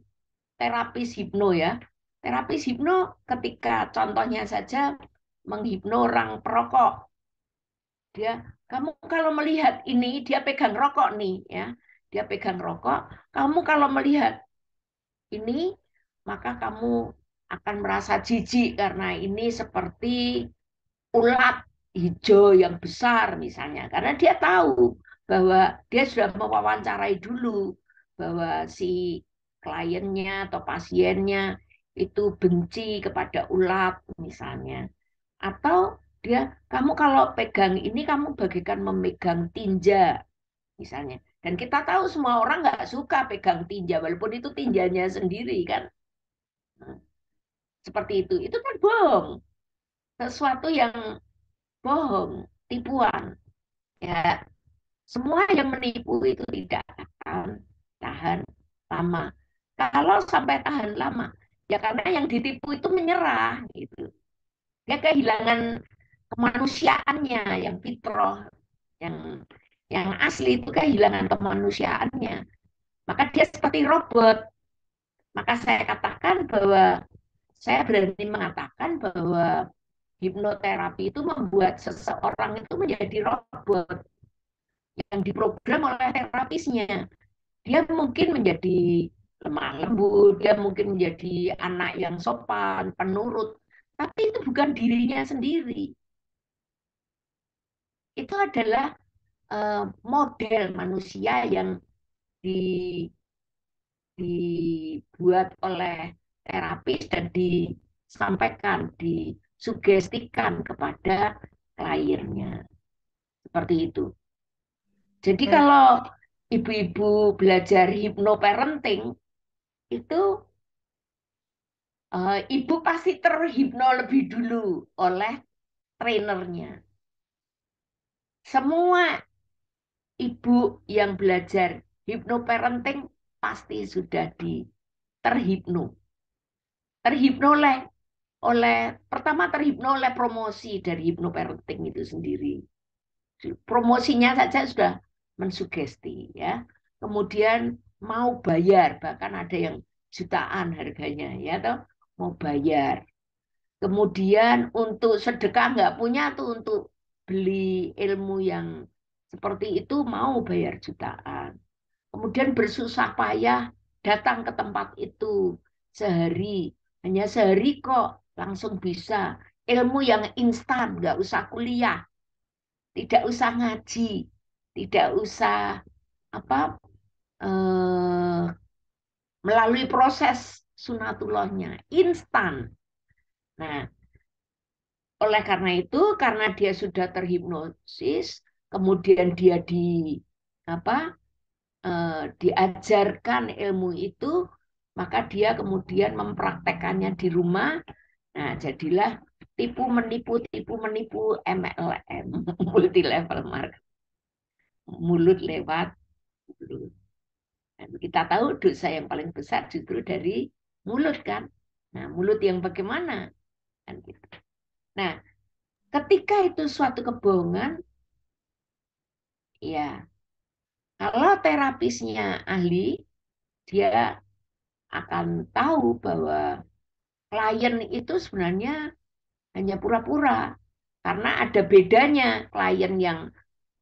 terapis hipno ya. Terapis hipno ketika contohnya saja menghipno orang perokok. Dia, kamu kalau melihat ini, dia pegang rokok nih, ya. Dia pegang rokok. Kamu kalau melihat ini, maka kamu akan merasa jijik karena ini seperti ulat hijau yang besar misalnya. Karena dia tahu bahwa dia sudah mewawancarai dulu bahwa si kliennya atau pasiennya itu benci kepada ulat misalnya. Atau dia, kamu kalau pegang ini kamu bagikan memegang tinja misalnya. Dan kita tahu semua orang nggak suka pegang tinja walaupun itu tinjanya sendiri kan. Nah, seperti itu kan bohong. Sesuatu yang bohong, tipuan. Ya, semua yang menipu itu tidak akan tahan lama. Kalau sampai tahan lama, ya karena yang ditipu itu menyerah gitu. Dia kehilangan kemanusiaannya yang fitrah, yang yang asli itu kehilangan kemanusiaannya. Maka dia seperti robot. Maka saya katakan bahwa saya berani mengatakan bahwa hipnoterapi itu membuat seseorang itu menjadi robot yang diprogram oleh terapisnya. Dia mungkin menjadi lemah lembut, dia mungkin menjadi anak yang sopan, penurut, tapi itu bukan dirinya sendiri. Itu adalah model manusia yang di, dibuat oleh terapis dan disampaikan, disugestikan kepada kliennya. Seperti itu. Jadi Baik. kalau ibu-ibu belajar hypnoparenting, itu ibu pasti terhipno lebih dulu oleh trainernya. Semua ibu yang belajar hypnoparenting pasti sudah terhipno. Terhipno oleh pertama terhipno oleh promosi dari hipnoparenting itu sendiri. Promosinya saja sudah mensugesti ya. Kemudian mau bayar, bahkan ada yang jutaan harganya ya toh, mau bayar. Kemudian untuk sedekah nggak punya tuh untuk beli ilmu yang seperti itu mau bayar jutaan. Kemudian bersusah payah datang ke tempat itu sehari, hanya sehari kok langsung bisa. Ilmu yang instan, nggak usah kuliah, tidak usah ngaji, tidak usah apa eh, melalui proses sunatullahnya, instan. Nah, oleh karena itu, karena dia sudah terhipnosis, kemudian dia apa diajarkan ilmu itu, maka dia kemudian mempraktekannya di rumah. Nah, jadilah tipu menipu MLM, multi level marketing, mulut lewat mulut. Dan kita tahu dosa yang paling besar justru dari mulut kan. Nah, mulut yang bagaimana kan gitu. Nah, ketika itu suatu kebohongan, ya kalau terapisnya ahli, dia akan tahu bahwa klien itu sebenarnya hanya pura-pura. Karena ada bedanya klien yang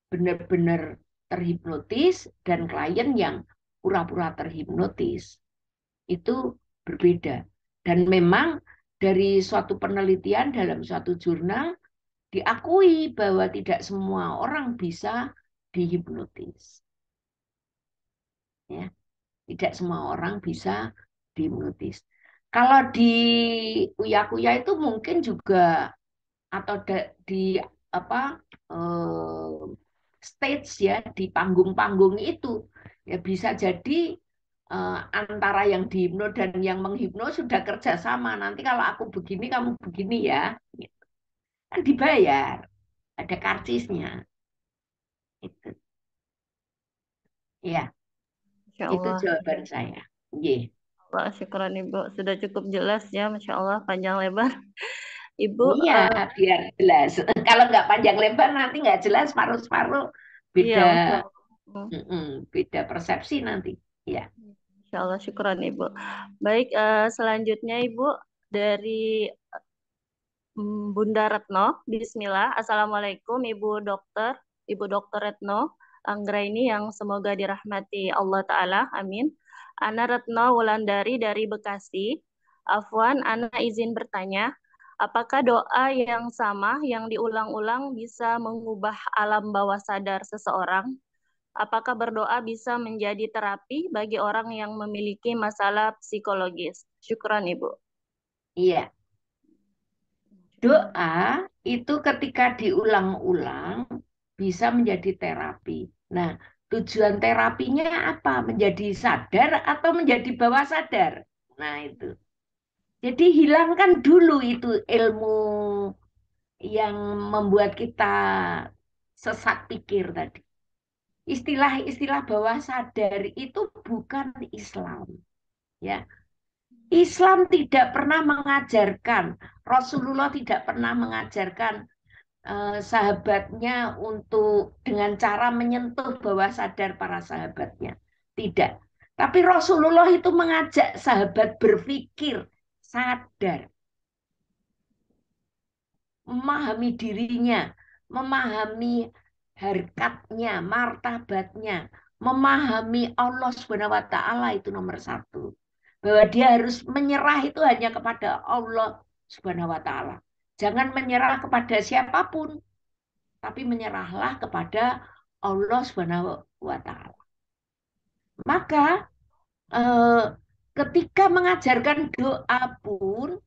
benar-benar terhipnotis dan klien yang pura-pura terhipnotis. Itu berbeda. Dan memang dari suatu penelitian dalam suatu jurnal diakui bahwa tidak semua orang bisa dihipnotis. Ya, tidak semua orang bisa dihipnotis. Kalau di uya-kuya itu mungkin juga atau di apa eh, stage ya di panggung-panggung itu ya bisa jadi antara yang dihipno dan yang menghipno sudah kerjasama. Nanti kalau aku begini kamu begini ya, kan dibayar, ada karcisnya. Itu ya, Masya itu Allah. jawaban saya. Nggih. Allah, syukuran Ibu. Sudah cukup jelas ya, Masya Allah, panjang lebar. Ibu, Iya, biar jelas. Kalau nggak panjang lebar nanti nggak jelas paruh-paruh. iya, Beda, Masya Allah. beda persepsi nanti. Ya, Masya Allah, syukuran Ibu. Baik, selanjutnya Ibu dari Bunda Retno. Bismillah. Assalamualaikum Ibu Dokter Retno Anggraini yang semoga dirahmati Allah Ta'ala. Amin. Ana Retno Wulandari dari Bekasi. Afwan, Ana izin bertanya, apakah doa yang sama yang diulang-ulang bisa mengubah alam bawah sadar seseorang? Apakah berdoa bisa menjadi terapi bagi orang yang memiliki masalah psikologis? Syukran, Ibu. iya. Doa itu ketika diulang-ulang bisa menjadi terapi. Nah, tujuan terapinya apa? Menjadi sadar atau menjadi bawah sadar? Nah, itu. Jadi hilangkan dulu itu ilmu yang membuat kita sesat pikir tadi. Istilah-istilah bawah sadar itu bukan Islam, ya. Islam tidak pernah mengajarkan, Rasulullah tidak pernah mengajarkan sahabatnya untuk dengan cara menyentuh bawah sadar para sahabatnya. Tidak. Tapi Rasulullah itu mengajak sahabat berpikir sadar, memahami dirinya, memahami harkatnya, martabatnya, memahami Allah Subhanahu wa taala itu nomor satu. Bahwa dia harus menyerah itu hanya kepada Allah Subhanahu wa taala. Jangan menyerah kepada siapapun, tapi menyerahlah kepada Allah Subhanahu wa taala. Maka eh, ketika mengajarkan doa pun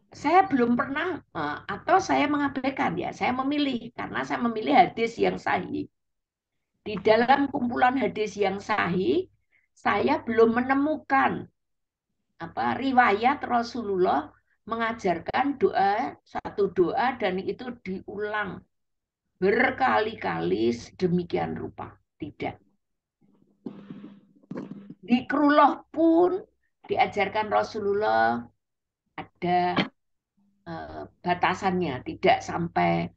saya belum pernah atau saya mengabaikan ya, saya memilih karena saya memilih hadis yang sahih. Di dalam kumpulan hadis yang sahih, saya belum menemukan apa riwayat Rasulullah mengajarkan doa satu doa dan itu diulang berkali-kali sedemikian rupa. Tidak. Zikrullah pun diajarkan Rasulullah ada batasannya, tidak sampai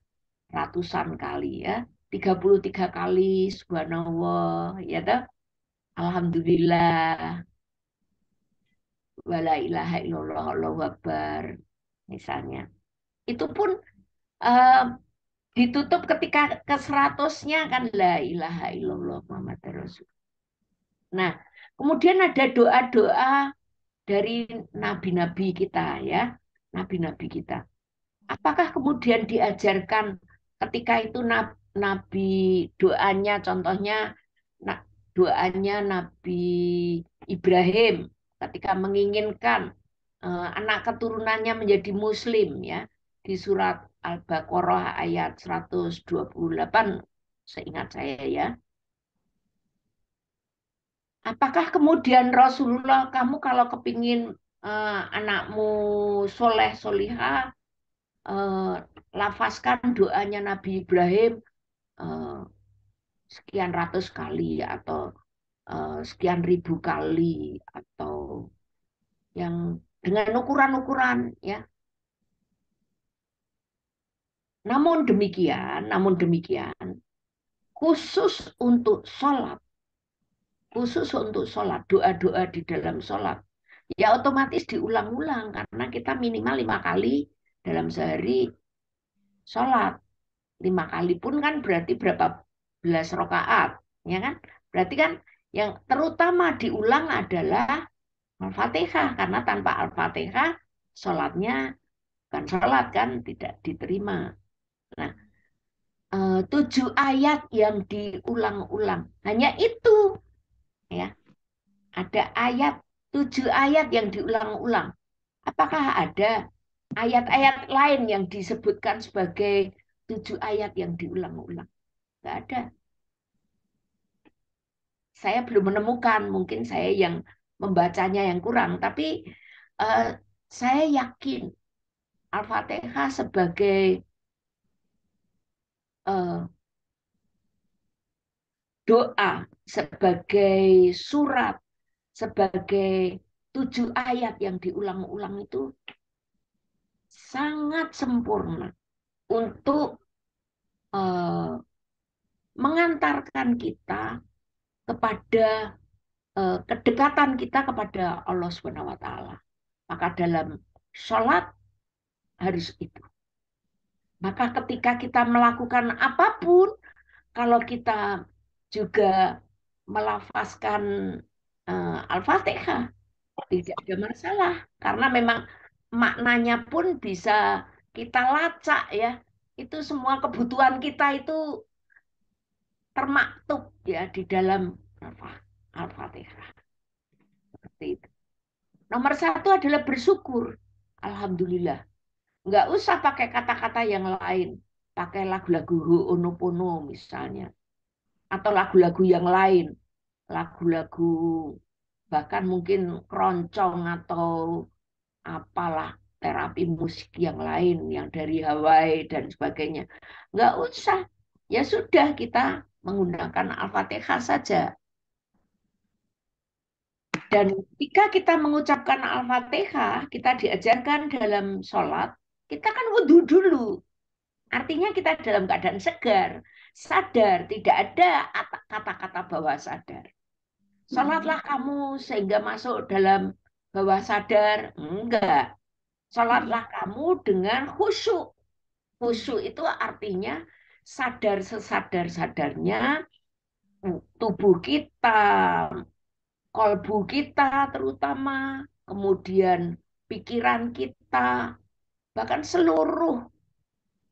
ratusan kali ya. 33 kali subhanallah ya toh. Alhamdulillah wala ilaha illallah Allahu akbar misalnya. Itu pun eh, ditutup ketika ke 100-nya kan la ilaha illallah Muhammad Rasul. Nah, kemudian ada doa-doa dari nabi-nabi kita ya, nabi-nabi kita. Apakah kemudian diajarkan ketika itu nabi doanya, contohnya doanya Nabi Ibrahim ketika menginginkan anak keturunannya menjadi Muslim ya di surat Al-Baqarah ayat 128 seingat saya ya. Apakah kemudian Rasulullah kamu kalau kepingin anakmu soleh solihah eh, lafazkan doanya Nabi Ibrahim eh, sekian ratus kali atau sekian ribu kali atau yang dengan ukuran-ukuran ya. Namun demikian, khusus untuk sholat, doa-doa di dalam sholat, ya otomatis diulang-ulang karena kita minimal 5 kali dalam sehari sholat. 5 kali pun kan berarti berapa belas rakaat, ya kan? Berarti kan yang terutama diulang adalah Al-Fatihah karena tanpa Al-Fatihah sholatnya bukan sholat kan tidak diterima. Nah, 7 ayat yang diulang-ulang hanya itu ya. Ada 7 ayat yang diulang-ulang. Apakah ada ayat-ayat lain yang disebutkan sebagai 7 ayat yang diulang-ulang? Tidak ada. Saya belum menemukan, mungkin saya yang membacanya yang kurang, tapi eh, saya yakin Al-Fatihah sebagai eh, doa, sebagai surat, sebagai 7 ayat yang diulang-ulang itu sangat sempurna untuk eh, mengantarkan kita kepada kedekatan kita kepada Allah Subhanahu wa taala. Maka dalam sholat harus itu. Maka ketika kita melakukan apapun, kalau kita juga melafazkan Al-Fatihah, tidak ada masalah. Karena memang maknanya pun bisa kita lacak ya. Itu semua kebutuhan kita itu termaktub ya di dalam Al-Fatihah. Seperti itu. Nomor satu adalah bersyukur. Alhamdulillah. Nggak usah pakai kata-kata yang lain. Pakai lagu-lagu Ho'oponopono misalnya. Atau lagu-lagu yang lain. Lagu-lagu bahkan mungkin keroncong atau apalah terapi musik yang lain yang dari Hawaii dan sebagainya. Nggak usah. Ya sudah kita menggunakan Al-Fatihah saja. Dan ketika kita mengucapkan Al-Fatihah, kita diajarkan dalam sholat, kita kan wudhu dulu. Artinya kita dalam keadaan segar, sadar, tidak ada kata-kata bawah sadar. Sholatlah kamu sehingga masuk dalam bawah sadar. Enggak. Sholatlah kamu dengan khusyuk. Khusyuk itu artinya sadar sesadar-sadarnya tubuh kita, kolbu kita terutama, kemudian pikiran kita, bahkan seluruh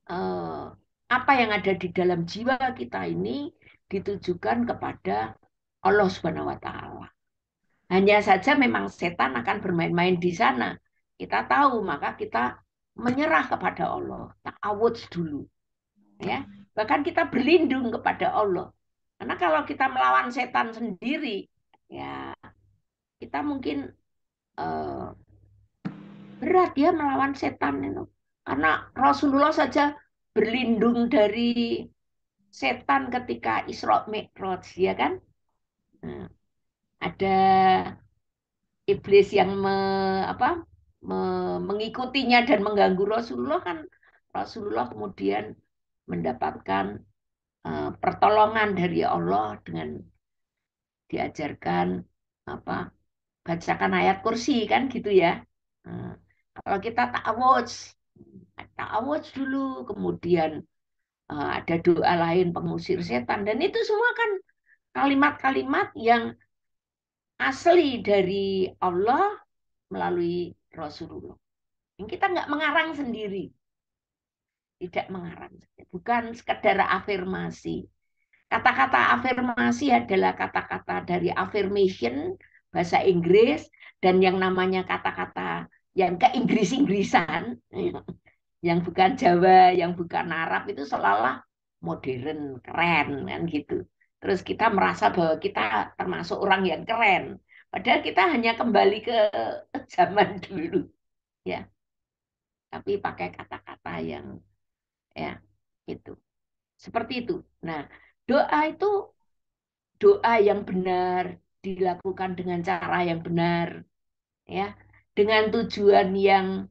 eh, apa yang ada di dalam jiwa kita ini ditujukan kepada Allah Subhanahu wa taala. Hanya saja memang setan akan bermain-main di sana. Kita tahu, maka kita menyerah kepada Allah. Ta'awudz dulu, ya. Bahkan kita berlindung kepada Allah. Karena kalau kita melawan setan sendiri, ya kita mungkin eh, berat ya melawan setan itu. Karena Rasulullah saja berlindung dari setan ketika Isra Mi'raj, ya kan? Nah, ada iblis yang apa? mengikutinya dan mengganggu Rasulullah kan Rasulullah kemudian mendapatkan pertolongan dari Allah dengan diajarkan apa bacakan ayat kursi kan gitu ya. Nah, kalau kita ta'awudz dulu, kemudian ada doa lain pengusir setan dan itu semua kan kalimat-kalimat yang asli dari Allah melalui Rasulullah. Yang kita nggak mengarang sendiri, tidak mengarang, bukan sekedar afirmasi. Kata-kata afirmasi adalah kata-kata dari affirmation, bahasa Inggris, dan yang namanya kata-kata yang ke-Inggris-Inggrisan, yang bukan Jawa, yang bukan Arab, itu seolah-olah modern, keren, kan gitu. Terus kita merasa bahwa kita termasuk orang yang keren. Padahal kita hanya kembali ke zaman dulu, ya. Tapi pakai kata-kata yang, ya, itu. Seperti itu. Nah, doa itu doa yang benar dilakukan dengan cara yang benar ya dengan tujuan yang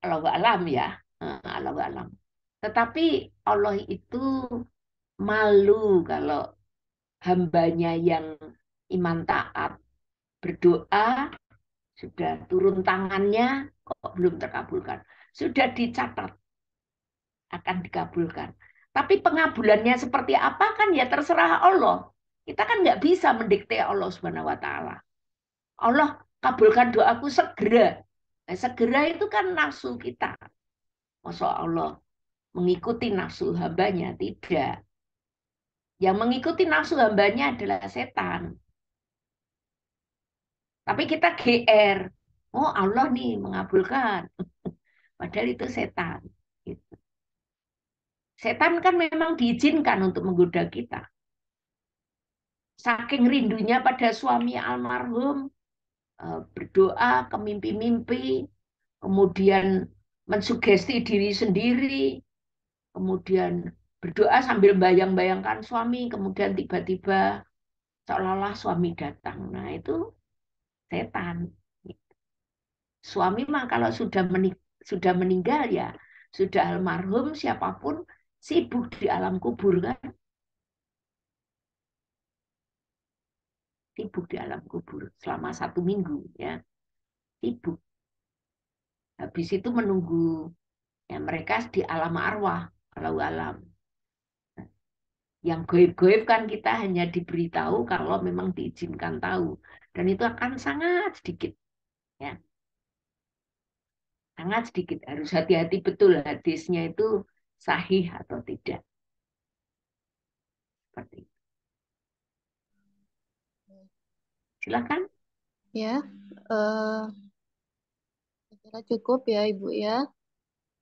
Allah alam ya Allah alam tetapi Allah itu malu kalau hambanya yang iman taat berdoa sudah turun tangannya kok belum terkabulkan sudah dicatat akan dikabulkan tapi pengabulannya seperti apa kan ya terserah Allah kita kan nggak bisa mendikte Allah Subhanahu wa taala Allah kabulkan doaku segera. Nah, segera itu kan nafsu kita. Masa Allah mengikuti nafsu hambanya? Tidak. Yang mengikuti nafsu hambanya adalah setan. Tapi kita GR. Oh Allah nih mengabulkan. Padahal itu setan. Gitu. Setan kan memang diizinkan untuk menggoda kita. Saking rindunya pada suami almarhum, berdoa ke mimpi-mimpi, kemudian mensugesti diri sendiri, kemudian berdoa sambil bayang-bayangkan suami, kemudian tiba-tiba seolah-olah suami datang. Nah, itu setan. Suami mah kalau sudah meninggal ya, sudah almarhum siapapun sibuk di alam kubur kan, sibuk di alam kubur selama 1 minggu ya, sibuk. Habis itu menunggu ya mereka di alam arwah, kalau alam. Yang goib-goib kan kita hanya diberitahu kalau memang diizinkan tahu. Dan itu akan sangat sedikit. Ya, sangat sedikit. Harus hati-hati betul hadisnya itu sahih atau tidak. Seperti itu. Silakan. Ya, saya kira cukup ya Ibu ya.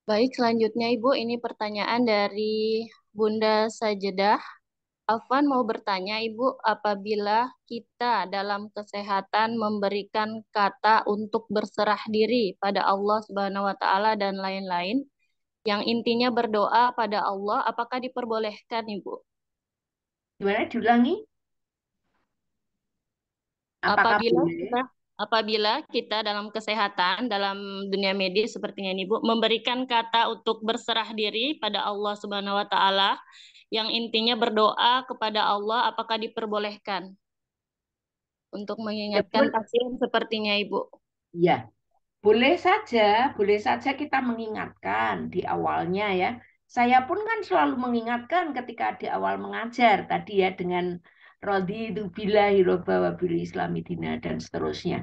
Baik, selanjutnya Ibu, ini pertanyaan dari Bunda Sajedah. Afwan mau bertanya Ibu, apabila kita dalam kesehatan memberikan kata untuk berserah diri pada Allah Subhanahu wa taala dan lain-lain, yang intinya berdoa pada Allah, apakah diperbolehkan Ibu? Gimana diulangi? Apakah Apabila boleh? kita apabila kita dalam kesehatan, dalam dunia medis sepertinya ini Bu, memberikan kata untuk berserah diri pada Allah Subhanahu wa taala yang intinya berdoa kepada Allah, apakah diperbolehkan untuk Ya, mengingatkan pasien sepertinya Ibu? ya, boleh saja kita mengingatkan di awalnya ya. Saya pun kan selalu mengingatkan ketika di awal mengajar tadi ya dengan raditu billahi robba wa bil islami dina dan seterusnya.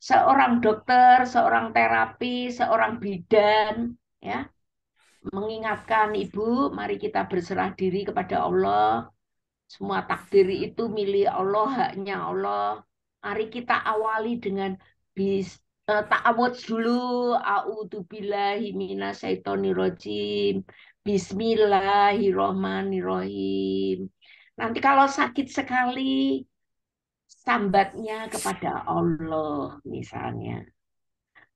Seorang dokter, seorang terapi, seorang bidan ya, mengingatkan ibu, mari kita berserah diri kepada Allah. Semua takdir itu milik Allah, haknya Allah. Mari kita awali dengan ta'awudz dulu. A'udzubillahi minasyaitonirrajim. Bismillahirrohmanirrohim. Nanti kalau sakit sekali, sambatnya kepada Allah misalnya.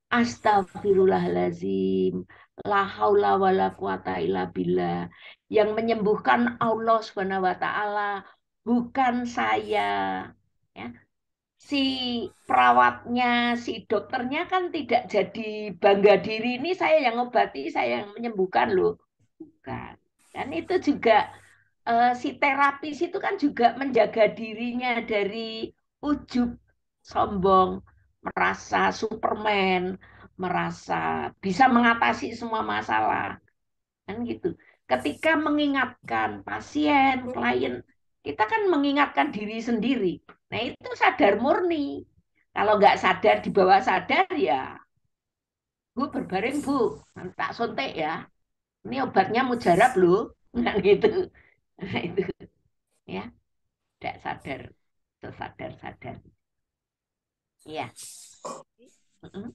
Astagfirullahalazim. La haula wala quwata illa billah. Yang menyembuhkan Allah Subhanahu wa taala, bukan saya. Ya. si perawatnya, si dokternya kan tidak jadi bangga diri, ini saya yang ngobati, saya yang menyembuhkan loh. Bukan. Dan itu juga si terapis itu kan juga menjaga dirinya dari ujub, sombong, merasa Superman, merasa bisa mengatasi semua masalah. Kan gitu. Ketika mengingatkan pasien, klien, kita kan mengingatkan diri sendiri. Nah itu sadar murni. Kalau nggak sadar di bawah sadar ya, Bu berbaring Bu, nanti tak suntik ya. Ini obatnya mujarab loh. Nah gitu. Nah itu ya, tidak sadar, sesadar-sadar. Iya.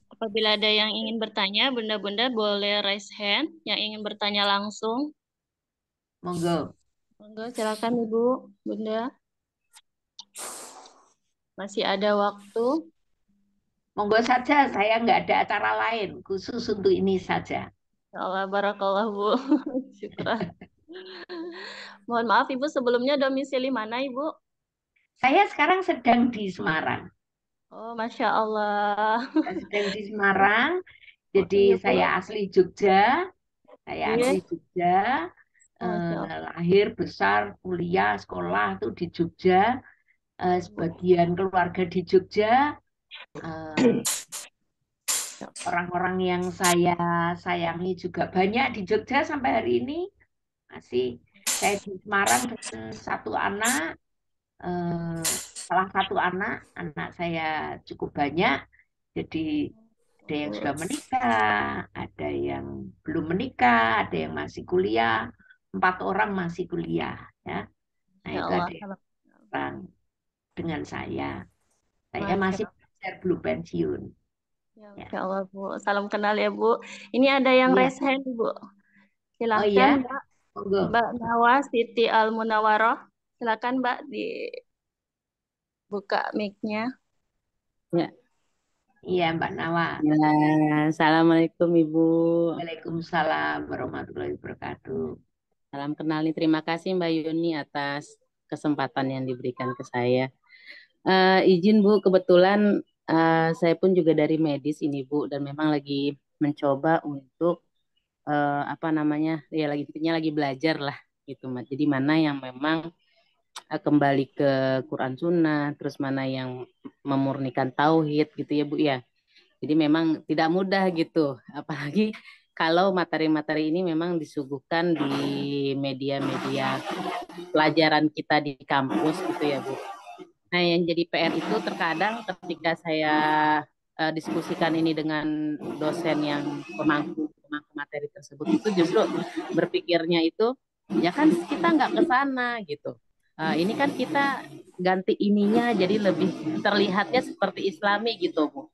Apabila ada yang ingin bertanya, bunda-bunda boleh raise hand. Yang ingin bertanya langsung, Monggo. monggo silakan Ibu, Bunda. Masih ada waktu. Monggo saja, saya nggak ada acara lain khusus untuk ini saja. Ya Allah, barakallah Bu. Syukran. Mohon maaf Ibu, sebelumnya domisili mana Ibu? Saya sekarang sedang di Semarang. Oh, Masya Allah. Saya sedang di Semarang, Oh, jadi iya saya Bu. asli Jogja. Saya Iya. asli Jogja, Oh, Masya Allah. lahir, besar, kuliah, sekolah tuh di Jogja. Ya, Bu. Sebagian keluarga di Jogja. eh, Ya. Orang-orang yang saya sayangi juga banyak di Jogja sampai hari ini. Masih saya di Semarang dengan satu anak, eh, salah satu anak saya cukup banyak. Jadi ada yang sudah menikah, ada yang belum menikah, ada yang masih kuliah, 4 orang masih kuliah, ya. Nah Ya itu Allah. ada yang orang dengan saya. Saya Masya masih belajar belum pensiun, Ya, ya. Masya Allah, Bu. Salam kenal ya, Bu. Ini ada yang Iya. raise hand, Bu. Oh Silahkan, iya, Mbak. monggo. Mbak Nawa Siti Al-Munawaroh. Silakan, Mbak, dibuka mic-nya. Ya, Iya Mbak Nawa. ya, Assalamualaikum Ibu. Waalaikumsalam warahmatullahi wabarakatuh. Salam kenal nih. Terima kasih Mbak Yuni atas kesempatan yang diberikan ke saya. Izin Bu, kebetulan saya pun juga dari medis ini Bu, dan memang lagi mencoba untuk apa namanya, ya lagi intinya lagi belajar lah gitu Mas. Jadi mana yang memang kembali ke Quran Sunnah, terus mana yang memurnikan tauhid gitu ya Bu ya. Jadi memang tidak mudah gitu, apalagi kalau materi-materi ini memang disuguhkan di media-media pelajaran kita di kampus gitu ya Bu. Nah yang jadi PR itu terkadang ketika saya diskusikan ini dengan dosen yang pemangku materi tersebut itu justru berpikirnya itu ya kan kita nggak ke sana gitu. Ini kan kita ganti ininya jadi lebih terlihatnya seperti Islami gitu Bu,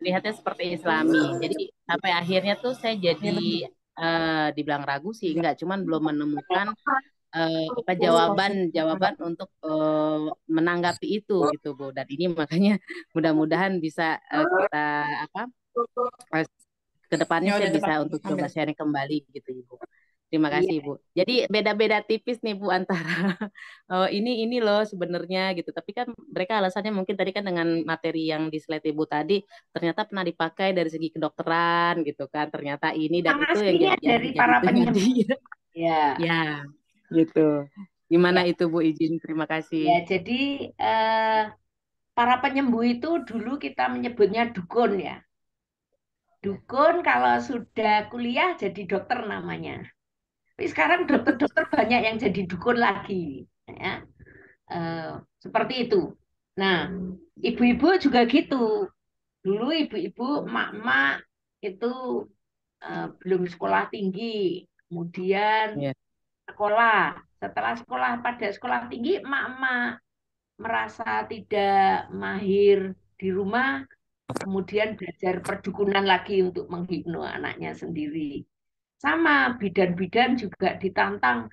lihatnya seperti Islami. Jadi sampai akhirnya tuh saya Ya, jadi benar. dibilang ragu sih enggak, cuman belum menemukan apa jawaban untuk menanggapi itu gitu Bu. Dan ini makanya mudah-mudahan bisa kita apa eh, ke depannya Ya saya udah bisa tepat. untuk coba Ambil. sharing kembali gitu Ibu. Terima kasih Iya, Bu. Jadi beda-beda tipis nih Bu antara oh, ini loh sebenarnya gitu. Tapi kan mereka alasannya mungkin tadi kan dengan materi yang di slide Ibu tadi ternyata pernah dipakai dari segi kedokteran gitu kan. Ternyata ini dan yang itu yang aslinya dari jadi para telinga penyembuh. dia. Ya, Ya, gitu. Gimana ya, itu Bu izin? Terima kasih. ya. Jadi eh, para penyembuh itu dulu kita menyebutnya dukun ya. Dukun kalau sudah kuliah jadi dokter namanya. Tapi sekarang dokter-dokter banyak yang jadi dukun lagi, ya. Eh, Seperti itu. Nah, ibu-ibu juga gitu. Dulu ibu-ibu, emak-emak itu belum sekolah tinggi, kemudian Ya, sekolah. Setelah sekolah, pada sekolah tinggi, emak-emak merasa tidak mahir di rumah, kemudian belajar perdukunan lagi untuk menghipno anaknya sendiri. Sama bidan-bidan juga ditantang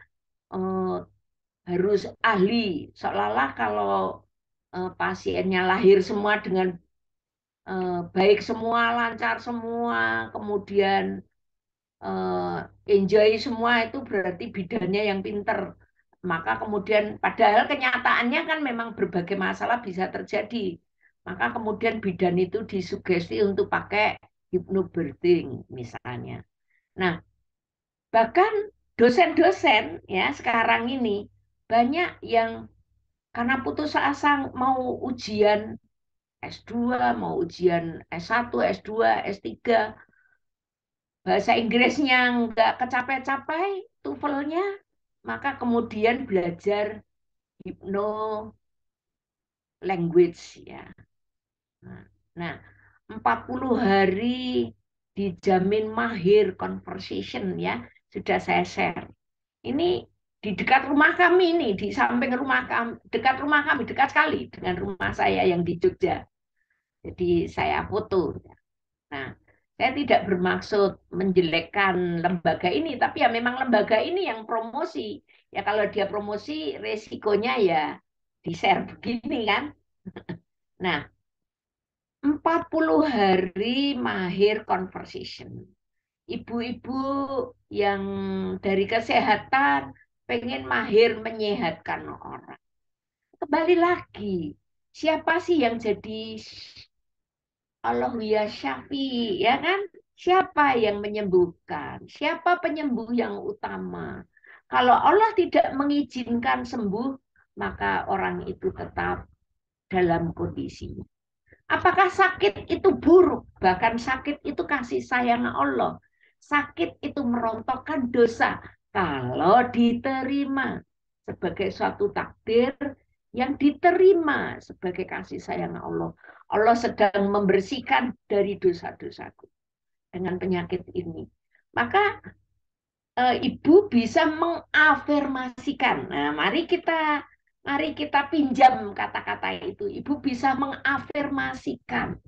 eh, harus ahli, seolah-olah kalau pasiennya lahir semua dengan baik semua, lancar semua, kemudian enjoy semua itu berarti bidannya yang pinter. maka kemudian padahal kenyataannya kan memang berbagai masalah bisa terjadi. Maka kemudian bidan itu disugesti untuk pakai hypnobirthing misalnya. Nah, bahkan dosen-dosen ya sekarang ini banyak yang karena putus asa mau ujian S2, mau ujian S1, S2, S3, bahasa Inggrisnya nggak kecapai-capai, TOEFL-nya, maka kemudian belajar hypno language ya. Nah, 40 hari dijamin mahir conversation ya, sudah saya share. Ini di dekat rumah kami ini, di samping rumah kami, dekat sekali dengan rumah saya yang di Jogja. Jadi saya foto. Nah, saya tidak bermaksud menjelekkan lembaga ini, tapi ya memang lembaga ini yang promosi. Ya kalau dia promosi, resikonya ya di-share begini kan. Nah, 40 hari mahir conversation. Ibu-ibu yang dari kesehatan pengen mahir menyehatkan orang. Kembali lagi, siapa sih yang jadi Allah ya Syafi, ya kan? Siapa yang menyembuhkan? Siapa penyembuh yang utama? Kalau Allah tidak mengizinkan sembuh, maka orang itu tetap dalam kondisi. Apakah sakit itu buruk? Bahkan sakit itu kasih sayang Allah. Sakit itu merontokkan dosa. Kalau diterima sebagai suatu takdir yang diterima sebagai kasih sayang Allah. Allah sedang membersihkan dari dosa-dosaku dengan penyakit ini. Maka ibu bisa mengafirmasikan. Nah, mari kita pinjam kata-kata itu. Ibu bisa mengafirmasikan,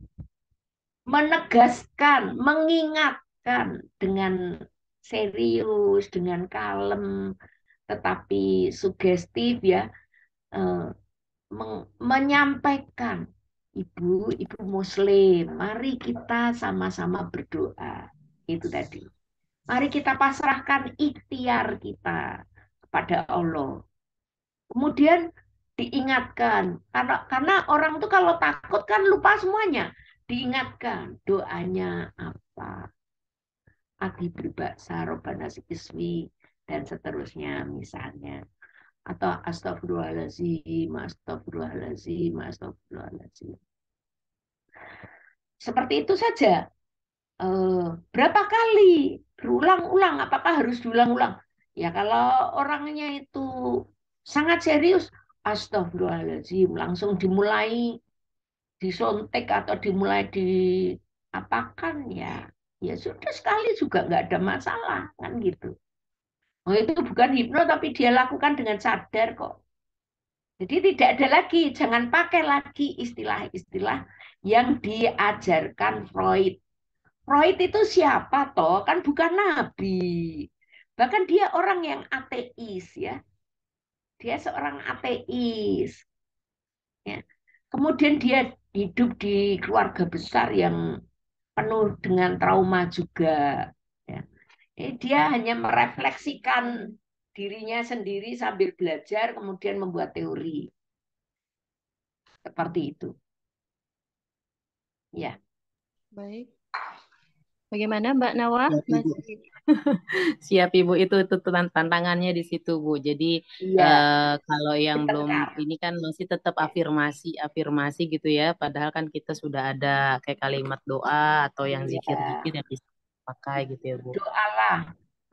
menegaskan, mengingatkan dengan serius, dengan kalem, tetapi sugestif ya, menyampaikan, ibu Muslim, mari kita sama-sama berdoa. Itu tadi. Mari kita pasrahkan ikhtiar kita kepada Allah. Kemudian diingatkan, karena orang tuh kalau takut kan lupa semuanya. Diingatkan doanya apa. Adi berbaksa, Robbana ismi, dan seterusnya misalnya. Atau astagfirullahaladzim, astagfirullahaladzim, astagfirullahaladzim. Seperti itu saja. Berapa kali berulang-ulang? Apakah harus diulang-ulang? Ya kalau orangnya itu sangat serius, astagfirullahaladzim, langsung dimulai disontek atau dimulai diapakan ya. Ya sudah sekali juga nggak ada masalah kan gitu. Oh itu bukan hipno tapi dia lakukan dengan sadar kok. Jadi tidak ada lagi, jangan pakai lagi istilah-istilah yang diajarkan Freud. Freud itu siapa toh? Kan bukan nabi. Bahkan dia orang yang ateis ya. Dia seorang ateis. Ya. Kemudian dia hidup di keluarga besar yang penuh dengan trauma juga. Ya. Dia hanya merefleksikan dirinya sendiri sambil belajar, kemudian membuat teori. Seperti itu. Ya. Baik. Bagaimana Mbak Nawa? Siap, Ibu. Siap Ibu, itu tantangannya di situ Bu. Jadi Iya. kalau yang belum Benar. ini kan masih tetap afirmasi gitu ya. Padahal kan kita sudah ada kayak kalimat doa atau yang Iya. zikir-zikir yang bisa pakai gitu ya Bu. Berdoalah,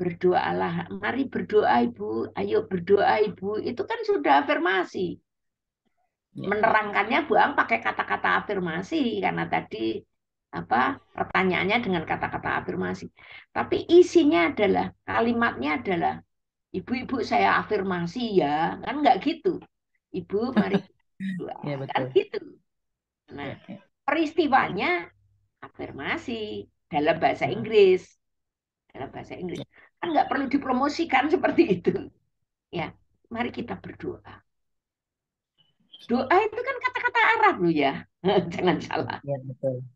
berdoalah. Mari berdoa Ibu, ayo berdoa Ibu. Itu kan sudah afirmasi. Ya. Menerangkannya Buang pakai kata-kata afirmasi karena tadi pertanyaannya dengan kata-kata afirmasi. Tapi isinya adalah kalimatnya adalah ibu-ibu saya afirmasi ya, kan nggak gitu. Ibu mari berdoa, Ya, kan betul. gitu. Nah, peristiwanya afirmasi dalam bahasa Inggris. Dalam bahasa Inggris. Kan nggak perlu dipromosikan seperti itu. Ya, mari kita berdoa. Doa itu kan kata-kata Arab loh ya. Jangan salah. Ya, betul.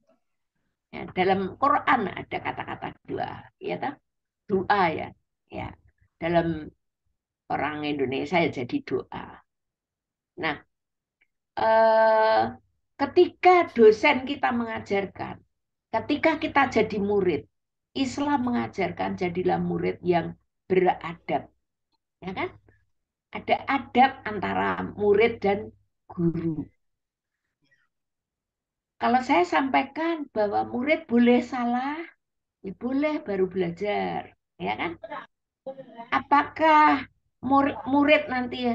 Ya, dalam Quran ada kata-kata doa, ya toh? Doa ya. Ya. Dalam orang Indonesia ya jadi doa. Nah, eh, ketika dosen kita mengajarkan, ketika kita jadi murid, Islam mengajarkan jadilah murid yang beradab, ya kan? Ada adab antara murid dan guru. Kalau saya sampaikan bahwa murid boleh salah, ya boleh baru belajar, ya kan? Apakah murid nanti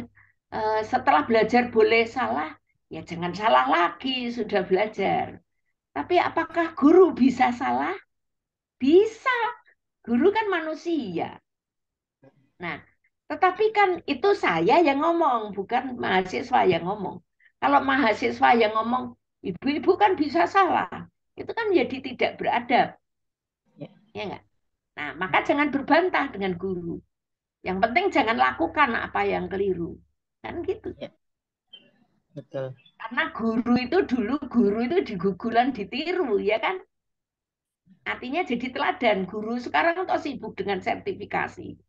setelah belajar boleh salah? Ya jangan salah lagi, sudah belajar. Tapi apakah guru bisa salah? Bisa. Guru kan manusia. Nah, tetapi kan itu saya yang ngomong, bukan mahasiswa yang ngomong. Kalau mahasiswa yang ngomong, ibu-ibu kan bisa salah. Itu kan jadi tidak beradab. Ya. Ya enggak? Nah, maka jangan berbantah dengan guru. Yang penting jangan lakukan apa yang keliru. Kan gitu. Ya, betul. Karena guru itu dulu, guru itu digugulan ditiru, ya kan? Artinya jadi teladan. Guru sekarang tuh sibuk dengan sertifikasi.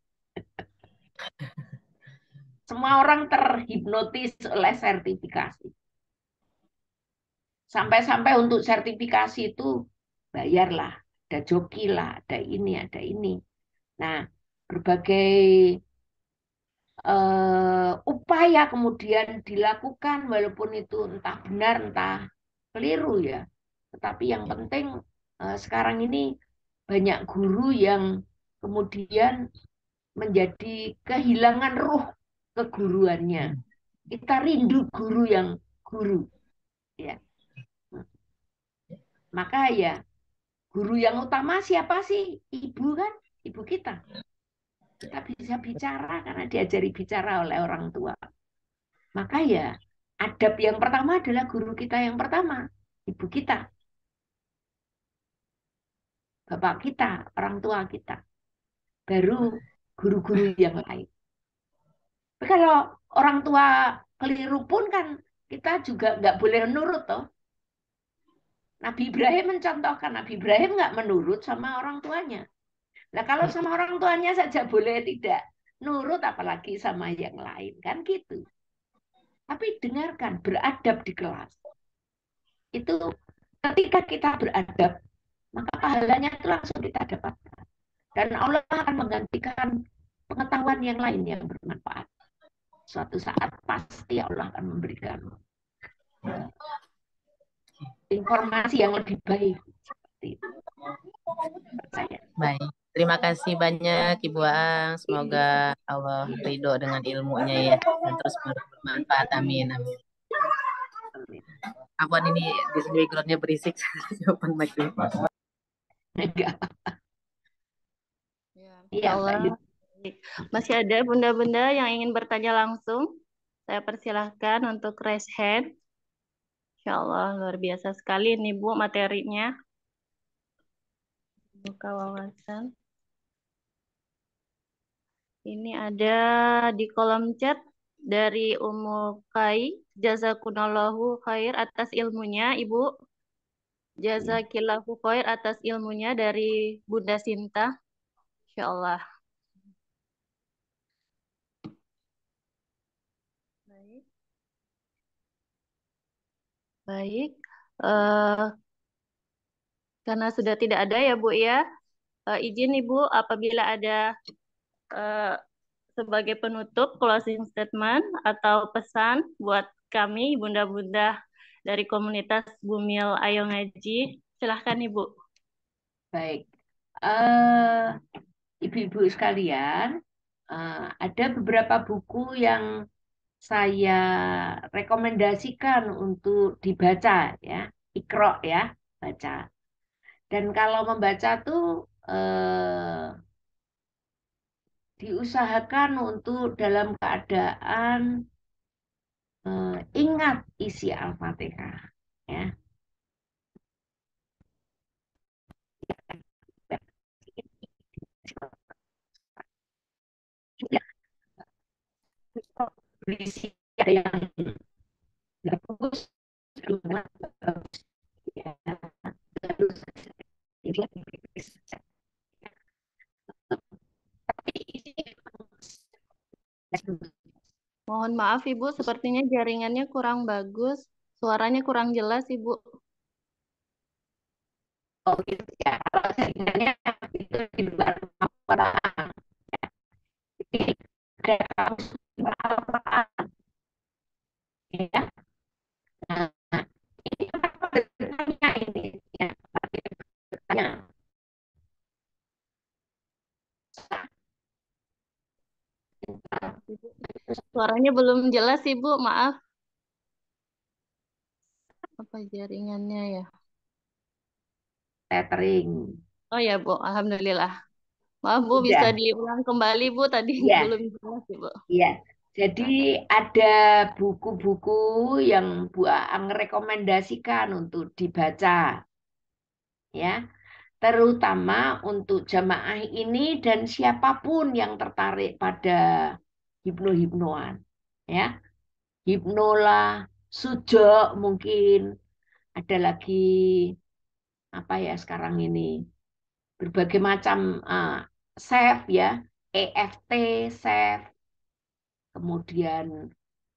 Semua orang terhipnotis oleh sertifikasi. Sampai-sampai untuk sertifikasi itu bayarlah. Ada joki lah, ada ini, ada ini. Nah, berbagai upaya kemudian dilakukan walaupun itu entah benar entah keliru ya. Tetapi yang penting sekarang ini banyak guru yang kemudian menjadi kehilangan ruh keguruannya. Kita rindu guru yang guru ya. Maka ya guru yang utama siapa sih? Ibu kan, ibu kita. Kita bisa bicara karena diajari bicara oleh orang tua. Maka ya adab yang pertama adalah guru kita yang pertama, ibu kita, bapak kita, orang tua kita. Baru guru-guru yang lain. Tapi kalau orang tua keliru pun kan kita juga nggak boleh menurut toh. Nabi Ibrahim mencontohkan, Nabi Ibrahim nggak menurut sama orang tuanya. Nah kalau sama orang tuanya saja boleh tidak nurut, apalagi sama yang lain kan gitu. Tapi dengarkan, beradab di kelas. Itu ketika kita beradab, maka pahalanya itu langsung kita dapatkan. Dan Allah akan menggantikan pengetahuan yang lain yang bermanfaat. Suatu saat pasti Allah akan memberikan informasi yang lebih baik. Seperti itu. Percaya. Baik. Terima kasih banyak Ibu Aang. Semoga Allah ridho dengan ilmunya ya dan terus bermanfaat. Amin. Amin. Amin. Apaan ini di backgroundnya berisik. Open mic dulu. Enggak. Ya, Iya, Allah. Masih ada bunda-bunda yang ingin bertanya langsung? Saya persilahkan untuk raise hand. Insya Allah luar biasa sekali nih Bu materinya. Buka wawasan. Ini ada di kolom chat dari Umu Kai. Jazakunallahu khair atas ilmunya Ibu. Jazakillahu khair atas ilmunya dari Bunda Sinta. Insya Allah. Baik. Baik. Karena sudah tidak ada ya Bu ya. Izin Ibu apabila ada sebagai penutup closing statement atau pesan buat kami bunda-bunda dari komunitas Bumil Ayo Ngaji. Silahkan Ibu. Baik. Ibu-ibu sekalian, ada beberapa buku yang saya rekomendasikan untuk dibaca ya, Iqra ya, baca. Dan kalau membaca tuh diusahakan untuk dalam keadaan ingat isi Al-Fatihah ya. Berisi ada yang bagus, ya. Jadi tapi ini Mohon maaf Ibu, sepertinya jaringannya kurang bagus. Suaranya kurang jelas Ibu. Oh gitu ya. Kalau jaringannya itu di luar Al-Quran. Jadi ada kamus di luar Al-Quran. Ya. Nah, ini kenapa bertanya ini? Ya, bertanya. Maaf, Ibu. Suaranya belum jelas Ibu, maaf. Apa jaringannya ya? Tethering. Oh ya Bu, Alhamdulillah. Maaf Bu, bisa Udah. diulang kembali Bu, tadi Iya, belum jelas Ibu. iya. Jadi ada buku-buku yang Bu Aang rekomendasikan untuk dibaca, ya, terutama untuk jamaah ini dan siapapun yang tertarik pada hipno-hipnoan, ya, hipnola, sujo mungkin ada lagi apa ya sekarang ini berbagai macam chef ya, EFT, chef, kemudian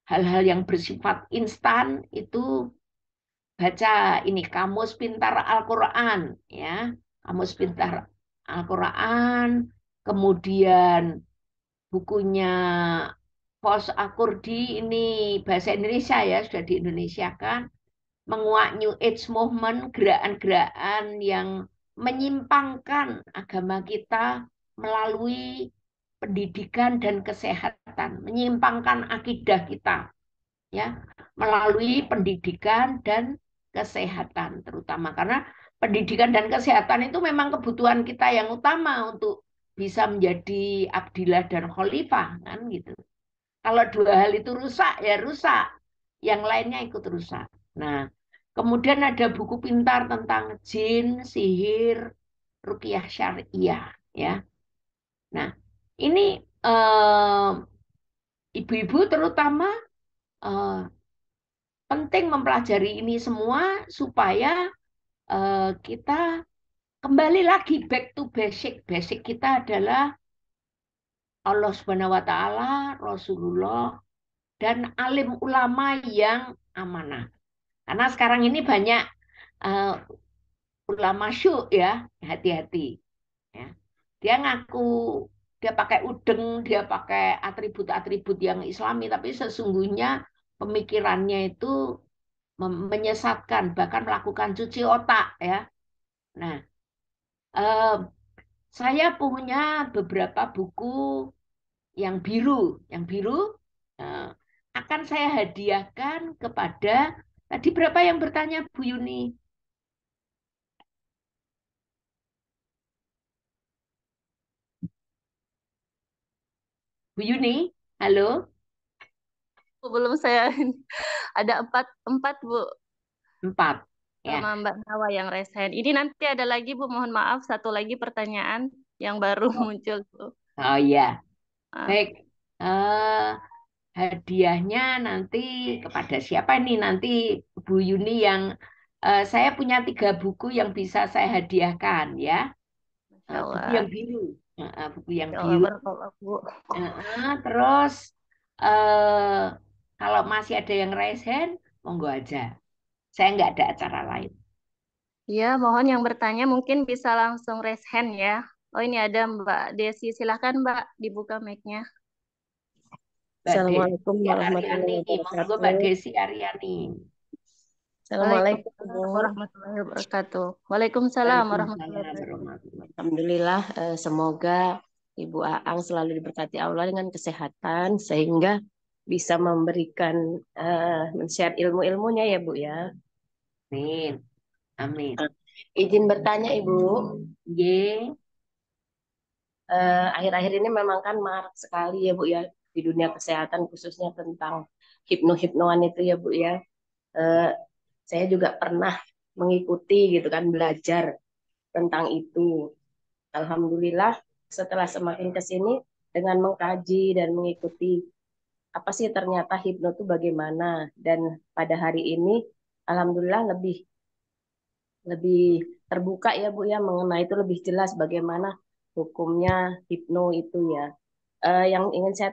hal-hal yang bersifat instan itu baca ini Kamus Pintar Al-Quran ya, Kamus Pintar Al-Quran, kemudian bukunya Pos Akurdi ini bahasa Indonesia ya, sudah di Indonesia kan, menguak New Age Movement, gerakan-gerakan yang menyimpangkan agama kita melalui pendidikan dan kesehatan, menyimpangkan akidah kita ya melalui pendidikan dan kesehatan terutama karena pendidikan dan kesehatan itu memang kebutuhan kita yang utama untuk bisa menjadi abdillah dan khalifah kan gitu. Kalau dua hal itu rusak ya rusak, yang lainnya ikut rusak. Nah, kemudian ada buku pintar tentang jin, sihir, ruqyah syariah ya. Nah, ini eh, ibu-ibu terutama eh, penting mempelajari ini semua supaya kita kembali lagi back to basic. Basic kita adalah Allah Subhanahu wa taala, Rasulullah dan alim ulama yang amanah. Karena sekarang ini banyak uh, ulama syuk ya, hati-hati ya. Dia ngaku dia pakai udeng, dia pakai atribut-atribut yang Islami tapi sesungguhnya pemikirannya itu menyesatkan, bahkan melakukan cuci otak ya. Nah, eh, saya punya beberapa buku yang biru eh, akan saya hadiahkan kepada tadi berapa yang bertanya Bu Yuni? Bu Yuni, halo, Bu, belum saya ada empat Bu empat sama ya. Mbak Nawa yang resen. Ini nanti ada lagi Bu, mohon maaf satu lagi pertanyaan yang baru Oh, muncul Bu. oh iya, Maaf. baik. Eh, hadiahnya nanti kepada siapa nih? Nanti Bu Yuni yang saya punya 3 buku yang bisa saya hadiahkan ya. Masya Buku Allah. yang biru. Buku yang Masya Allah, biru. barakallah Bu. Terus eh, kalau masih ada yang raise hand, monggo aja. Saya nggak ada acara lain. Ya, mohon yang bertanya mungkin bisa langsung raise hand ya. Oh ini ada Mbak Desi, silahkan Mbak dibuka mic-nya. Mbak Assalamualaikum Desi warahmatullahi Aryani, monggo Mbak wabarakatuh. Desi Aryani. Assalamualaikum. Waalaikumsalam warahmatullahi wabarakatuh. Waalaikumsalam warahmatullahi Waalaikumsalam wabarakatuh. warahmatullahi. Alhamdulillah, semoga Ibu Aang selalu diberkati Allah dengan kesehatan sehingga bisa memberikan men-share ilmu-ilmunya ya Bu ya. Amin. Amin. Izin bertanya Ibu, Ye, akhir-akhir ini memang kan marak sekali ya Bu ya di dunia kesehatan khususnya tentang hipno-hipnoan itu ya Bu ya. Eh, saya juga pernah mengikuti gitu kan belajar tentang itu. Alhamdulillah setelah semakin ke sini dengan mengkaji dan mengikuti apa sih ternyata hipno itu bagaimana dan pada hari ini alhamdulillah lebih lebih terbuka ya Bu ya mengenai itu lebih jelas bagaimana hukumnya hipno itu ya. Yang ingin saya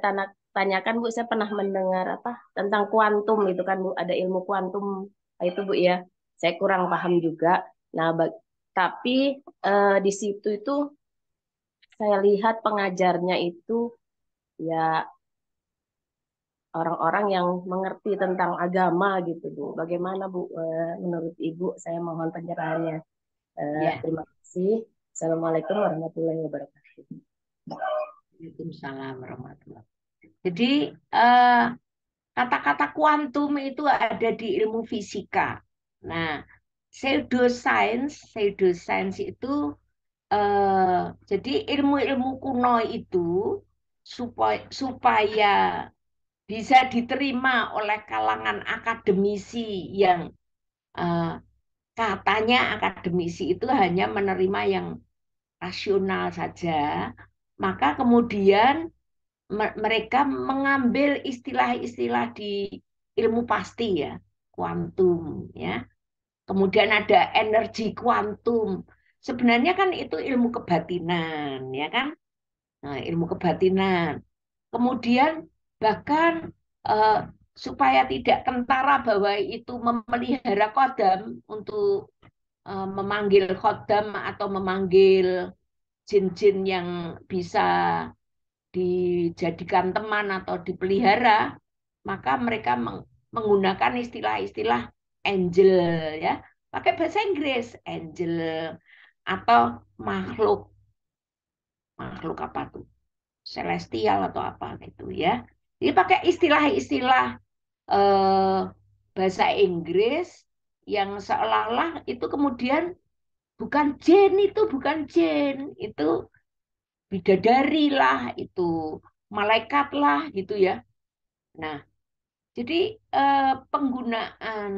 tanyakan Bu, saya pernah mendengar apa tentang kuantum itu kan Bu, ada ilmu kuantum itu Bu ya. Saya kurang paham juga. Nah, tapi di situ itu saya lihat pengajarnya itu ya orang-orang yang mengerti tentang agama gitu Bu. Bagaimana Bu menurut Ibu? Saya mohon pencerahannya. Ya, Terima kasih. Assalamualaikum warahmatullahi wabarakatuh. Waalaikumsalam warahmatullahi. Jadi kata-kata kuantum itu ada di ilmu fisika. Nah, pseudoscience itu jadi ilmu-ilmu kuno itu supaya bisa diterima oleh kalangan akademisi yang eh, katanya akademisi itu hanya menerima yang rasional saja, maka kemudian mereka mengambil istilah-istilah di ilmu pasti ya, kuantum ya. Kemudian ada energi kuantum. Sebenarnya kan itu ilmu kebatinan ya kan? Nah, ilmu kebatinan. Kemudian bahkan eh, supaya tidak kentara bahwa itu memelihara kodam untuk memanggil kodam atau memanggil jin-jin yang bisa dijadikan teman atau dipelihara, maka mereka menggunakan istilah-istilah angel ya, pakai bahasa Inggris angel atau makhluk makhluk apa tuh celestial atau apa gitu ya. Jadi pakai istilah-istilah eh, bahasa Inggris yang seolah-olah itu kemudian bukan jin, itu bukan jin, itu bidadari lah, itu malaikat lah gitu ya. Nah, jadi penggunaan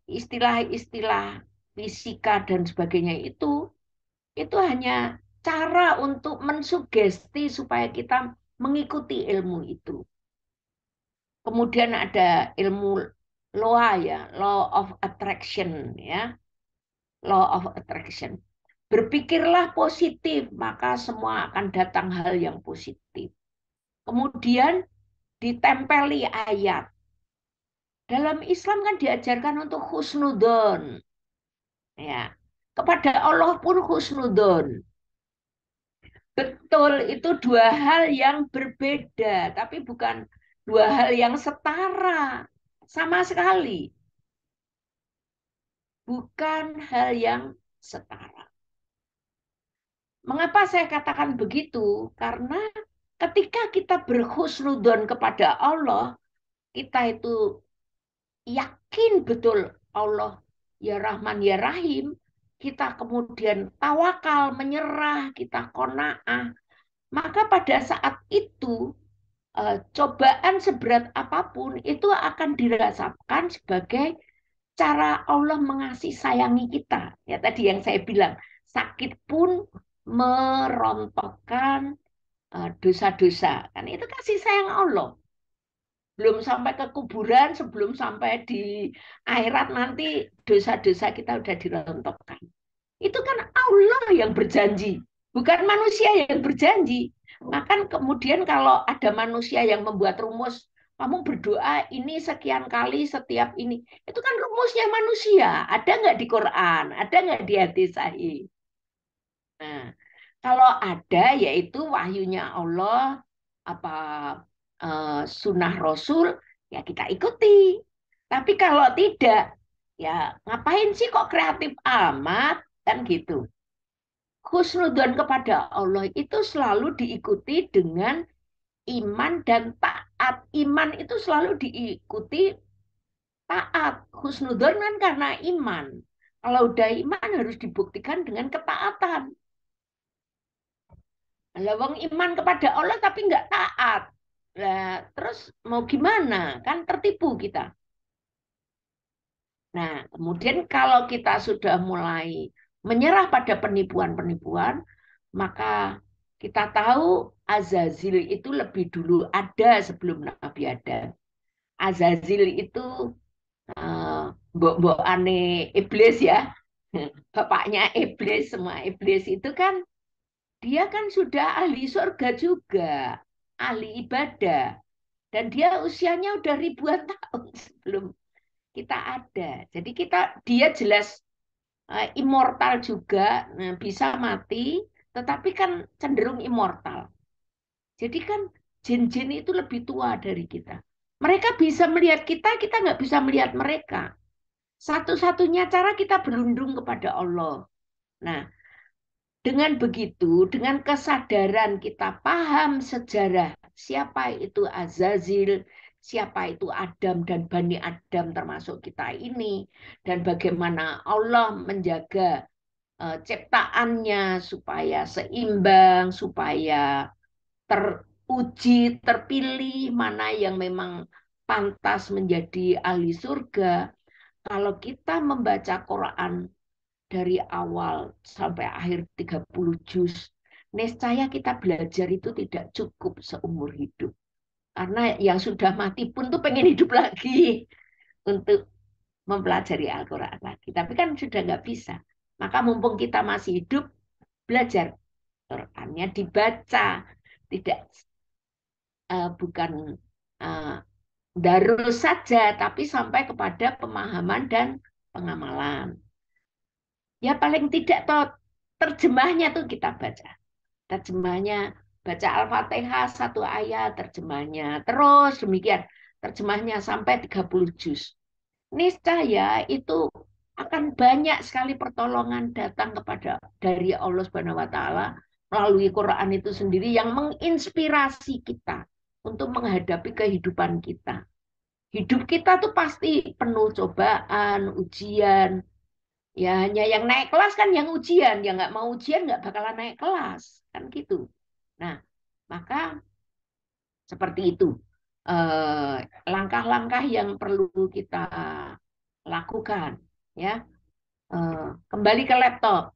istilah-istilah fisika dan sebagainya itu hanya cara untuk mensugesti supaya kita mengikuti ilmu itu. Kemudian ada ilmu LOA ya, Law of Attraction ya, Law of Attraction. Berpikirlah positif, maka semua akan datang hal yang positif. Kemudian ditempeli ayat. Dalam Islam kan diajarkan untuk husnudon. Ya. Kepada Allah pun husnudon. Betul, itu dua hal yang berbeda, tapi bukan dua hal yang setara. Sama sekali. Bukan hal yang setara. Mengapa saya katakan begitu? Karena ketika kita berhusnudon kepada Allah, kita itu yakin betul Allah ya Rahman ya Rahim, kita kemudian tawakal, menyerah, kita qanaah, maka pada saat itu cobaan seberat apapun itu akan dirasakan sebagai cara Allah mengasihi sayangi kita. Ya tadi yang saya bilang, sakit pun merontokkan dosa-dosa. Kan itu kasih sayang Allah. Belum sampai ke kuburan, sebelum sampai di akhirat nanti dosa-dosa kita udah dirontokkan. Itu kan Allah yang berjanji, bukan manusia yang berjanji. Maka kemudian kalau ada manusia yang membuat rumus, kamu berdoa ini sekian kali setiap ini, itu kan rumusnya manusia. Ada nggak di Quran? Ada nggak di hadis sahih? Nah, kalau ada yaitu wahyunya Allah, apa sunnah Rasul, ya kita ikuti. Tapi kalau tidak, ya ngapain sih kok kreatif amat, kan gitu. Husnudon kepada Allah itu selalu diikuti dengan iman dan taat. Iman itu selalu diikuti taat. Husnudon kan karena iman. Kalau udah iman harus dibuktikan dengan ketaatan. Lawang iman kepada Allah tapi nggak taat. Lah, terus mau gimana? Kan tertipu kita. Nah, kemudian kalau kita sudah mulai menyerah pada penipuan-penipuan, maka kita tahu Azazil itu lebih dulu ada sebelum Nabi Adam. Azazil itu mbok-mbok aneh iblis ya. Bapaknya iblis, semua iblis itu kan dia kan sudah ahli surga juga, ahli ibadah. Dan dia usianya udah ribuan tahun sebelum kita ada. Jadi dia jelas immortal juga, bisa mati, tetapi kan cenderung immortal. Jadi kan jin-jin itu lebih tua dari kita. Mereka bisa melihat kita nggak bisa melihat mereka. Satu-satunya cara kita berlindung kepada Allah. Nah, dengan begitu, dengan kesadaran kita paham sejarah siapa itu Azazil, siapa itu Adam dan Bani Adam termasuk kita ini, dan bagaimana Allah menjaga ciptaannya supaya seimbang, supaya teruji, terpilih mana yang memang pantas menjadi ahli surga. Kalau kita membaca Quran dari awal sampai akhir 30 juz, niscaya kita belajar itu tidak cukup seumur hidup. Karena yang sudah mati pun tuh pengen hidup lagi untuk mempelajari Al-Quran lagi. Tapi kan sudah nggak bisa. Maka mumpung kita masih hidup, belajar Qurannya dibaca. Tidak bukan darus saja, tapi sampai kepada pemahaman dan pengamalan. Ya paling tidak terjemahnya tuh kita baca. Terjemahnya baca Al-Fatihah satu ayat, terjemahnya terus demikian. Terjemahnya sampai 30 juz. Niscaya itu akan banyak sekali pertolongan datang kepada dari Allah Subhanahu wa taala melalui Quran itu sendiri yang menginspirasi kita untuk menghadapi kehidupan kita. Hidup kita tuh pasti penuh cobaan, ujian. Ya hanya yang naik kelas kan yang ujian, yang nggak mau ujian nggak bakalan naik kelas, kan gitu. Nah, maka seperti itu langkah-langkah yang perlu kita lakukan, ya. Kembali ke laptop.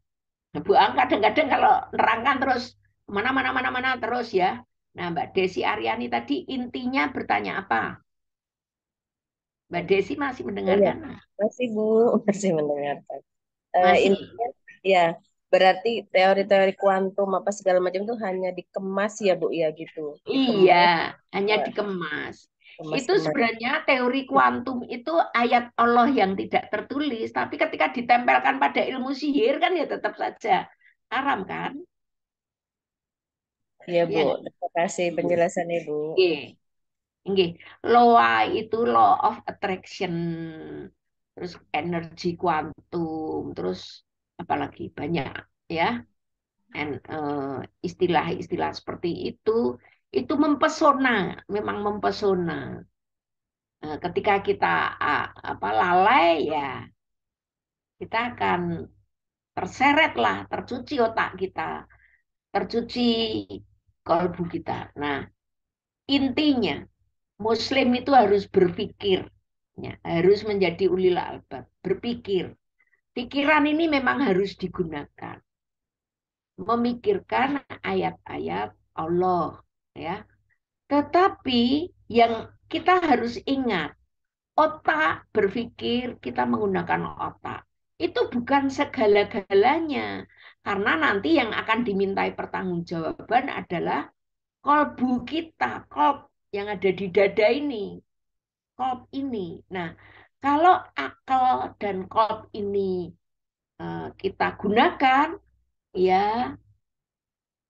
Nah, Bu Ang kadang-kadang kalau nerangkan terus mana terus ya. Nah, Mbak Desi Aryani tadi intinya bertanya apa? Mbak Desi masih Iya, mendengarkan? masih Bu, masih mendengarkan. Masih. Intinya, ya berarti teori-teori kuantum apa segala macam itu hanya dikemas ya Bu ya gitu, Iya, dikemas, hanya eh, dikemas. Itu kemas-kemas. sebenarnya teori kuantum itu ayat Allah yang tidak tertulis, tapi ketika ditempelkan pada ilmu sihir kan ya tetap saja haram kan? Ya Bu, Ya. terima kasih penjelasannya Bu. Oke. Oke. Law itu law of attraction, terus energi kuantum, terus apalagi banyak ya. Istilah-istilah seperti itu mempesona, memang mempesona. Ketika kita lalai ya kita akan terseret lah, tercuci otak kita, tercuci kalbu kita. Nah, intinya Muslim itu harus berpikir, ya, harus menjadi ulil albab, berpikir. Pikiran ini memang harus digunakan, memikirkan ayat-ayat Allah, ya. Tetapi yang kita harus ingat otak berpikir, kita menggunakan otak. Itu bukan segala-galanya. Karena nanti yang akan dimintai pertanggungjawaban adalah kolbu kita, kolb yang ada di dada ini, kolb ini. Nah, kalau akal dan kolb ini kita gunakan, ya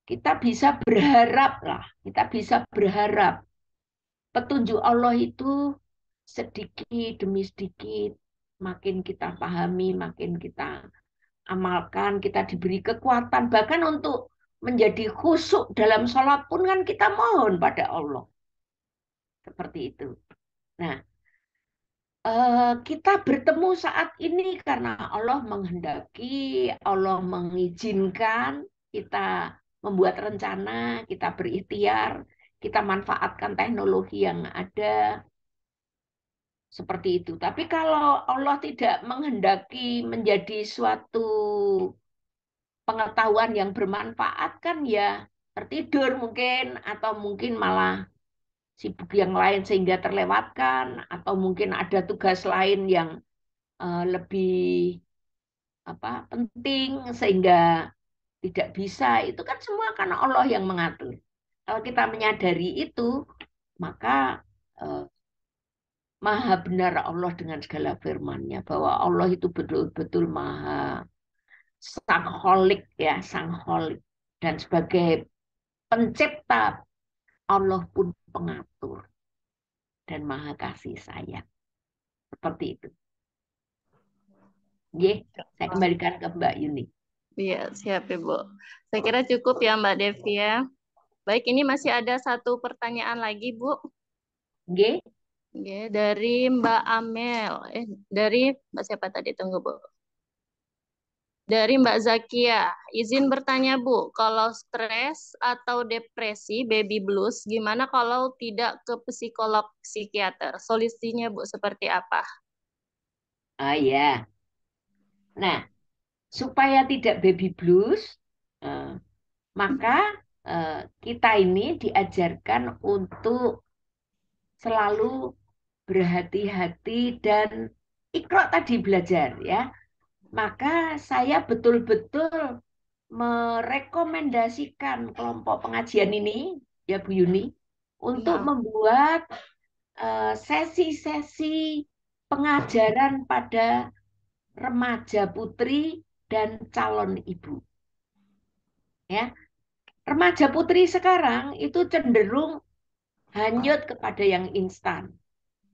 kita bisa berharap lah, kita bisa berharap petunjuk Allah itu sedikit demi sedikit makin kita pahami, makin kita amalkan, kita diberi kekuatan bahkan untuk menjadi khusyuk dalam sholat pun kan kita mohon pada Allah. Seperti itu. Nah, kita bertemu saat ini karena Allah menghendaki, Allah mengizinkan kita membuat rencana, kita berikhtiar, kita manfaatkan teknologi yang ada. Seperti itu. Tapi kalau Allah tidak menghendaki menjadi suatu pengetahuan yang bermanfaat kan ya tertidur mungkin atau mungkin malah sibuk yang lain sehingga terlewatkan atau mungkin ada tugas lain yang lebih penting sehingga tidak bisa. Itu kan semua karena Allah yang mengatur. Kalau kita menyadari itu, maka eh, maha benar Allah dengan segala firman-Nya, bahwa Allah itu betul-betul maha sangholik ya, sangholik. Dan sebagai pencipta, Allah pun pengatur dan maha kasih sayang. Seperti itu. Ye, saya kembalikan ke Mbak Yuni. Iya, siap Ibu. Saya kira cukup ya Mbak Devi ya. Baik, ini masih ada satu pertanyaan lagi Bu. Ye, Oke, dari Mbak Amel. Dari Mbak siapa tadi? Tunggu Bu. Dari Mbak Zakia. Izin bertanya Bu, kalau stres atau depresi, baby blues, gimana kalau tidak ke psikolog psikiater? Solusinya Bu seperti apa? ah ya. Nah, supaya tidak baby blues, maka kita ini diajarkan untuk selalu berhati-hati dan ikro tadi belajar ya. Maka saya betul-betul merekomendasikan kelompok pengajian ini ya Bu Yuni untuk Nah, membuat sesi-sesi pengajaran pada remaja putri dan calon ibu. Ya, remaja putri sekarang itu cenderung hanyut kepada yang instan.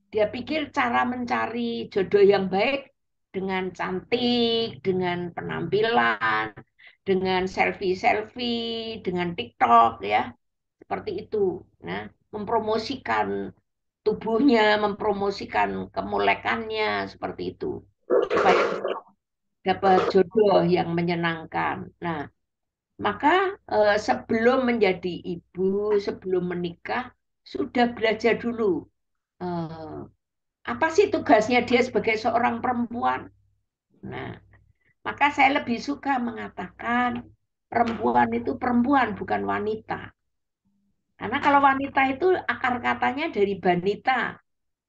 Dia pikir cara mencari jodoh yang baik dengan cantik, dengan penampilan, dengan selfie-selfie, dengan TikTok ya, seperti itu. Nah, mempromosikan tubuhnya, mempromosikan kemolekannya seperti itu supaya dapat jodoh yang menyenangkan. Nah, maka sebelum menjadi ibu, sebelum menikah, sudah belajar dulu eh, apa sih tugasnya dia sebagai seorang perempuan. Nah, maka saya lebih suka mengatakan perempuan itu perempuan, bukan wanita. Karena kalau wanita itu akar katanya dari banita.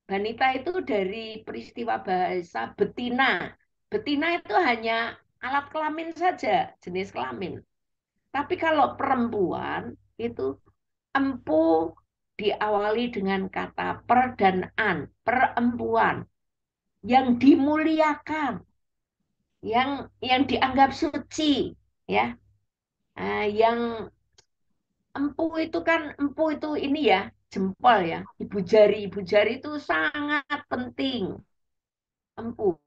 Banita itu dari peristiwa bahasa betina. Betina itu hanya alat kelamin saja, jenis kelamin. Tapi kalau perempuan itu empu diawali dengan kata per dan an, perempuan yang dimuliakan, yang dianggap suci, ya, yang empu itu ini ya jempol ya, ibu jari itu sangat penting. Empu,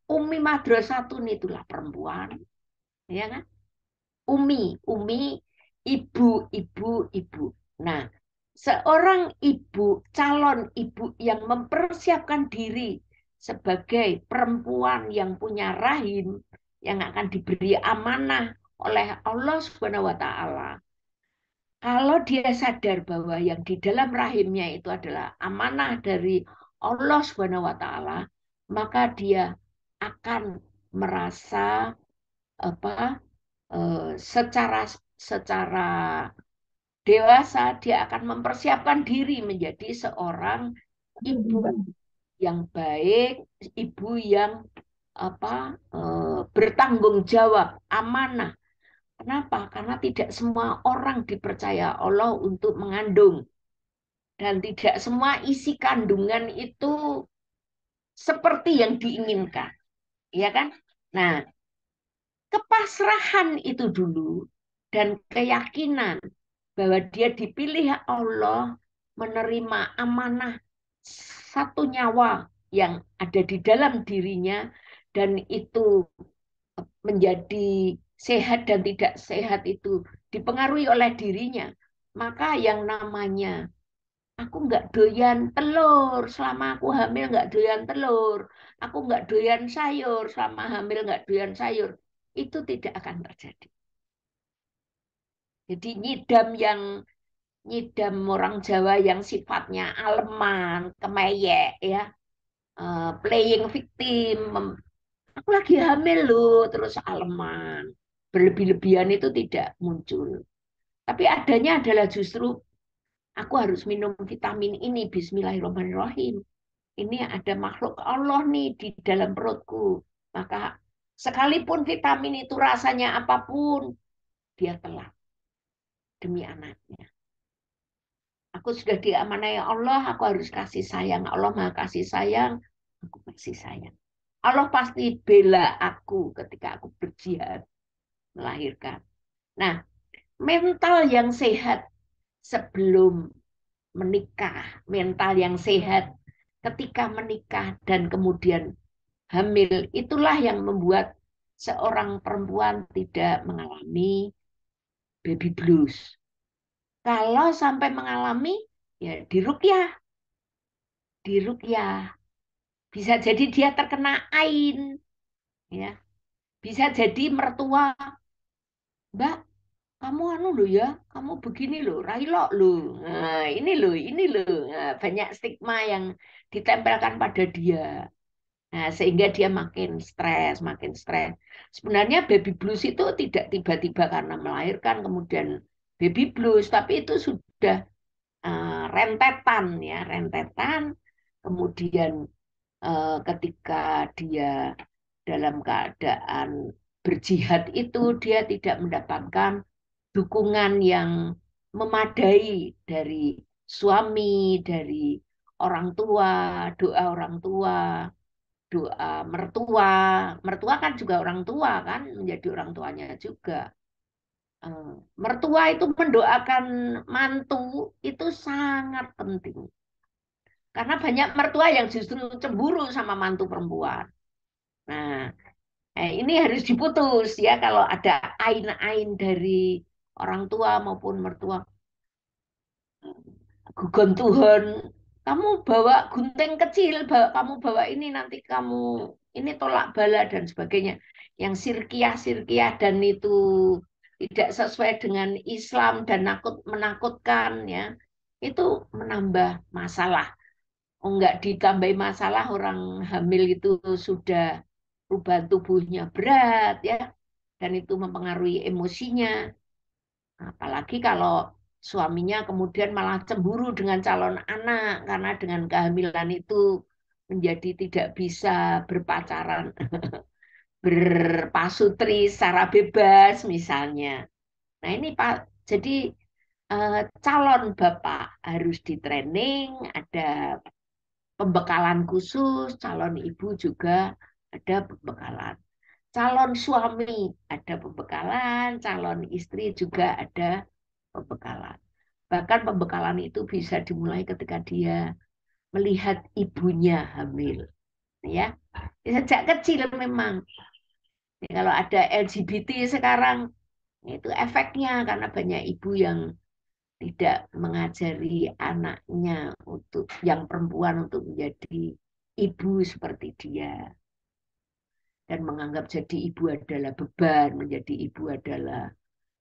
Umi Madrasatun itulah perempuan, ya kan? Umi, ibu, ibu, ibu. Nah, seorang ibu, calon ibu yang mempersiapkan diri sebagai perempuan yang punya rahim, yang akan diberi amanah oleh Allah Subhanahu wa Ta'ala. Kalau dia sadar bahwa yang di dalam rahimnya itu adalah amanah dari Allah Subhanahu wa Ta'ala, maka dia akan merasa apa secara secara dewasa dia akan mempersiapkan diri menjadi seorang ibu yang baik, ibu yang bertanggung jawab, amanah. Kenapa? Karena tidak semua orang dipercaya Allah untuk mengandung dan tidak semua isi kandungan itu seperti yang diinginkan, ya kan? Nah, kepasrahan itu dulu dan keyakinan bahwa dia dipilih Allah menerima amanah satu nyawa yang ada di dalam dirinya dan itu menjadi sehat dan tidak sehat itu dipengaruhi oleh dirinya, maka yang namanya aku nggak doyan telur selama aku hamil nggak doyan telur, aku nggak doyan sayur selama hamil nggak doyan sayur, itu tidak akan terjadi. Jadi nyidam orang Jawa yang sifatnya aleman, kemeyek ya, playing victim, aku lagi hamil loh, terus aleman. Berlebih-lebihan itu tidak muncul. Tapi adanya adalah justru aku harus minum vitamin ini, bismillahirrahmanirrahim. Ini ada makhluk Allah nih di dalam perutku. Maka sekalipun vitamin itu rasanya apapun, dia telan demi anaknya. Aku aku sudah diamanai Allah, aku harus kasih sayang. Allah Maha kasih sayang, aku kasih sayang. Allah pasti bela aku ketika aku berjihad melahirkan. Nah, mental yang sehat sebelum menikah, mental yang sehat ketika menikah dan kemudian hamil, itulah yang membuat seorang perempuan tidak mengalami baby blues. Kalau sampai mengalami, ya diruqyah, diruqyah. Bisa jadi dia terkena ain, ya. Bisa jadi mertua, Mbak, kamu anu lo ya, kamu begini lo, railok lo. Nah, ini lo. Nah, banyak stigma yang ditempelkan pada dia. Nah, sehingga dia makin stres, makin stres. Sebenarnya baby blues itu tidak tiba-tiba karena melahirkan kemudian baby blues, tapi itu sudah rentetan ya, rentetan. Kemudian ketika dia dalam keadaan berjihad itu dia tidak mendapatkan dukungan yang memadai dari suami, dari orang tua, doa orang tua, doa mertua. Mertua kan juga orang tua kan, menjadi orang tuanya juga. Mertua itu mendoakan mantu itu sangat penting. Karena banyak mertua yang justru cemburu sama mantu perempuan. Nah, ini harus diputus ya kalau ada ain-ain dari orang tua maupun mertua. Gugon Tuhan, kamu bawa gunting kecil, kamu bawa ini nanti kamu ini tolak bala dan sebagainya. Yang sirkiah-sirkiah dan itu tidak sesuai dengan Islam dan menakutkan ya. Itu menambah masalah. Oh, enggak ditambahi masalah orang hamil itu sudah perubahan tubuhnya berat ya dan itu mempengaruhi emosinya. Apalagi kalau suaminya kemudian malah cemburu dengan calon anak karena dengan kehamilan itu menjadi tidak bisa berpacaran, berpasutri secara bebas misalnya. Nah ini Pak, jadi calon bapak harus di training, ada pembekalan khusus, calon ibu juga ada pembekalan. Calon suami ada pembekalan, calon istri juga ada pembekalan. Bahkan pembekalan itu bisa dimulai ketika dia melihat ibunya hamil. Ya, sejak kecil memang. Ya, kalau ada LGBT sekarang, itu efeknya karena banyak ibu yang tidak mengajari anaknya untuk yang perempuan untuk menjadi ibu seperti dia dan menganggap jadi ibu adalah beban, menjadi ibu adalah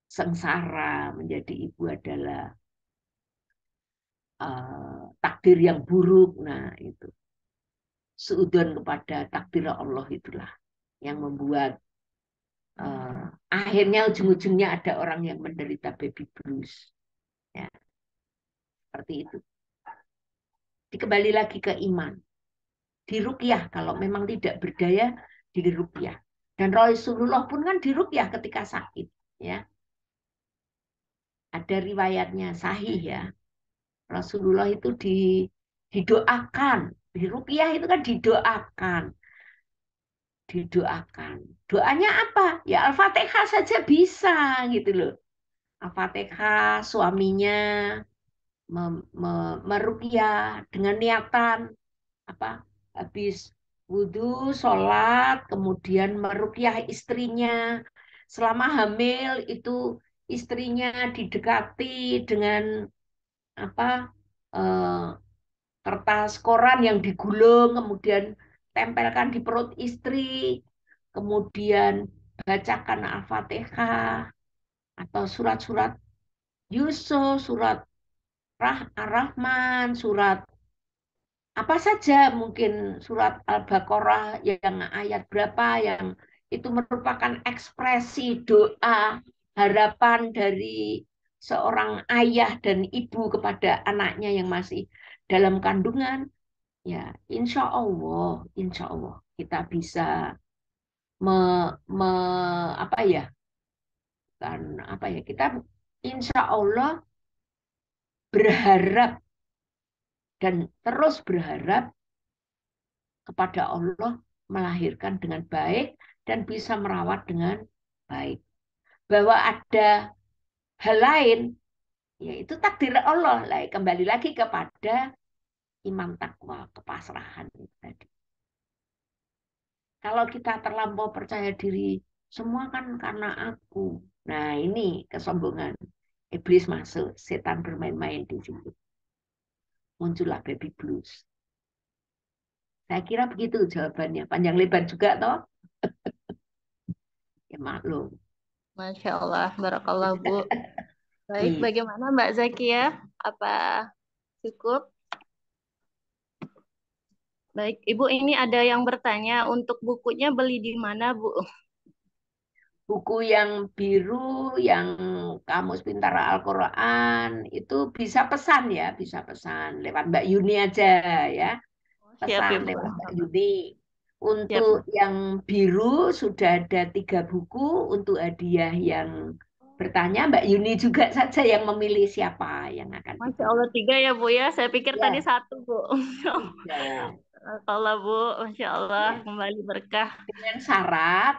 sengsara, menjadi ibu adalah takdir yang buruk. Nah, itu seudon kepada takdir Allah itulah yang membuat akhirnya ujung-ujungnya ada orang yang menderita baby blues. Ya, seperti itu. Kembali lagi ke iman. Diruqyah kalau memang tidak berdaya, diruqyah. Dan Rasulullah pun kan diruqyah ketika sakit. Ya, ada riwayatnya sahih ya. Rasulullah itu didoakan. Diruqyah itu kan didoakan. Didoakan. Doanya apa? Ya Al-Fatihah saja bisa gitu loh. Al-Fatihah suaminya meruqyah dengan niatan apa? Habis wudhu, sholat, kemudian meruqyah istrinya. Selama hamil itu istrinya didekati dengan apa? Eh, kertas koran yang digulung, kemudian tempelkan di perut istri, kemudian bacakan Al-Fatihah atau surat-surat Yusuf, surat Ar-Rahman, surat apa saja, mungkin surat Al-Baqarah yang ayat berapa yang itu merupakan ekspresi doa harapan dari seorang ayah dan ibu kepada anaknya yang masih dalam kandungan. Ya, insya Allah kita bisa me, me, apa ya, kan apa ya, kita insya Allah berharap dan terus berharap kepada Allah melahirkan dengan baik dan bisa merawat dengan baik. Bahwa ada hal lain, yaitu takdir Allah. Kembali lagi kepada iman takwa, kepasrahan itu tadi. Kalau kita terlampau percaya diri, semua kan karena aku. Nah, ini kesombongan. Iblis masuk, setan bermain-main di situ. Muncullah baby blues. Saya kira begitu jawabannya. Panjang lebar juga toh. Ya maklum. Masya Allah, barakallah Bu. Baik, bagaimana Mbak Zakia? Apa cukup? Baik, Ibu ini ada yang bertanya untuk bukunya beli di mana Bu? Buku yang biru, yang Kamus Pintar Al-Quran, itu bisa pesan ya, bisa pesan lewat Mbak Yuni aja ya. Siap Pesan Ibu. lewat Mbak Yuni. Siap. Untuk yang biru sudah ada 3 buku, untuk hadiah yang bertanya Mbak Yuni juga saja yang memilih siapa yang akan Masya Allah 3 ya Bu ya, saya pikir ya, tadi 1 Bu. 3. Kalau Bu, Masya Allah Ya. kembali berkah. Dengan syarat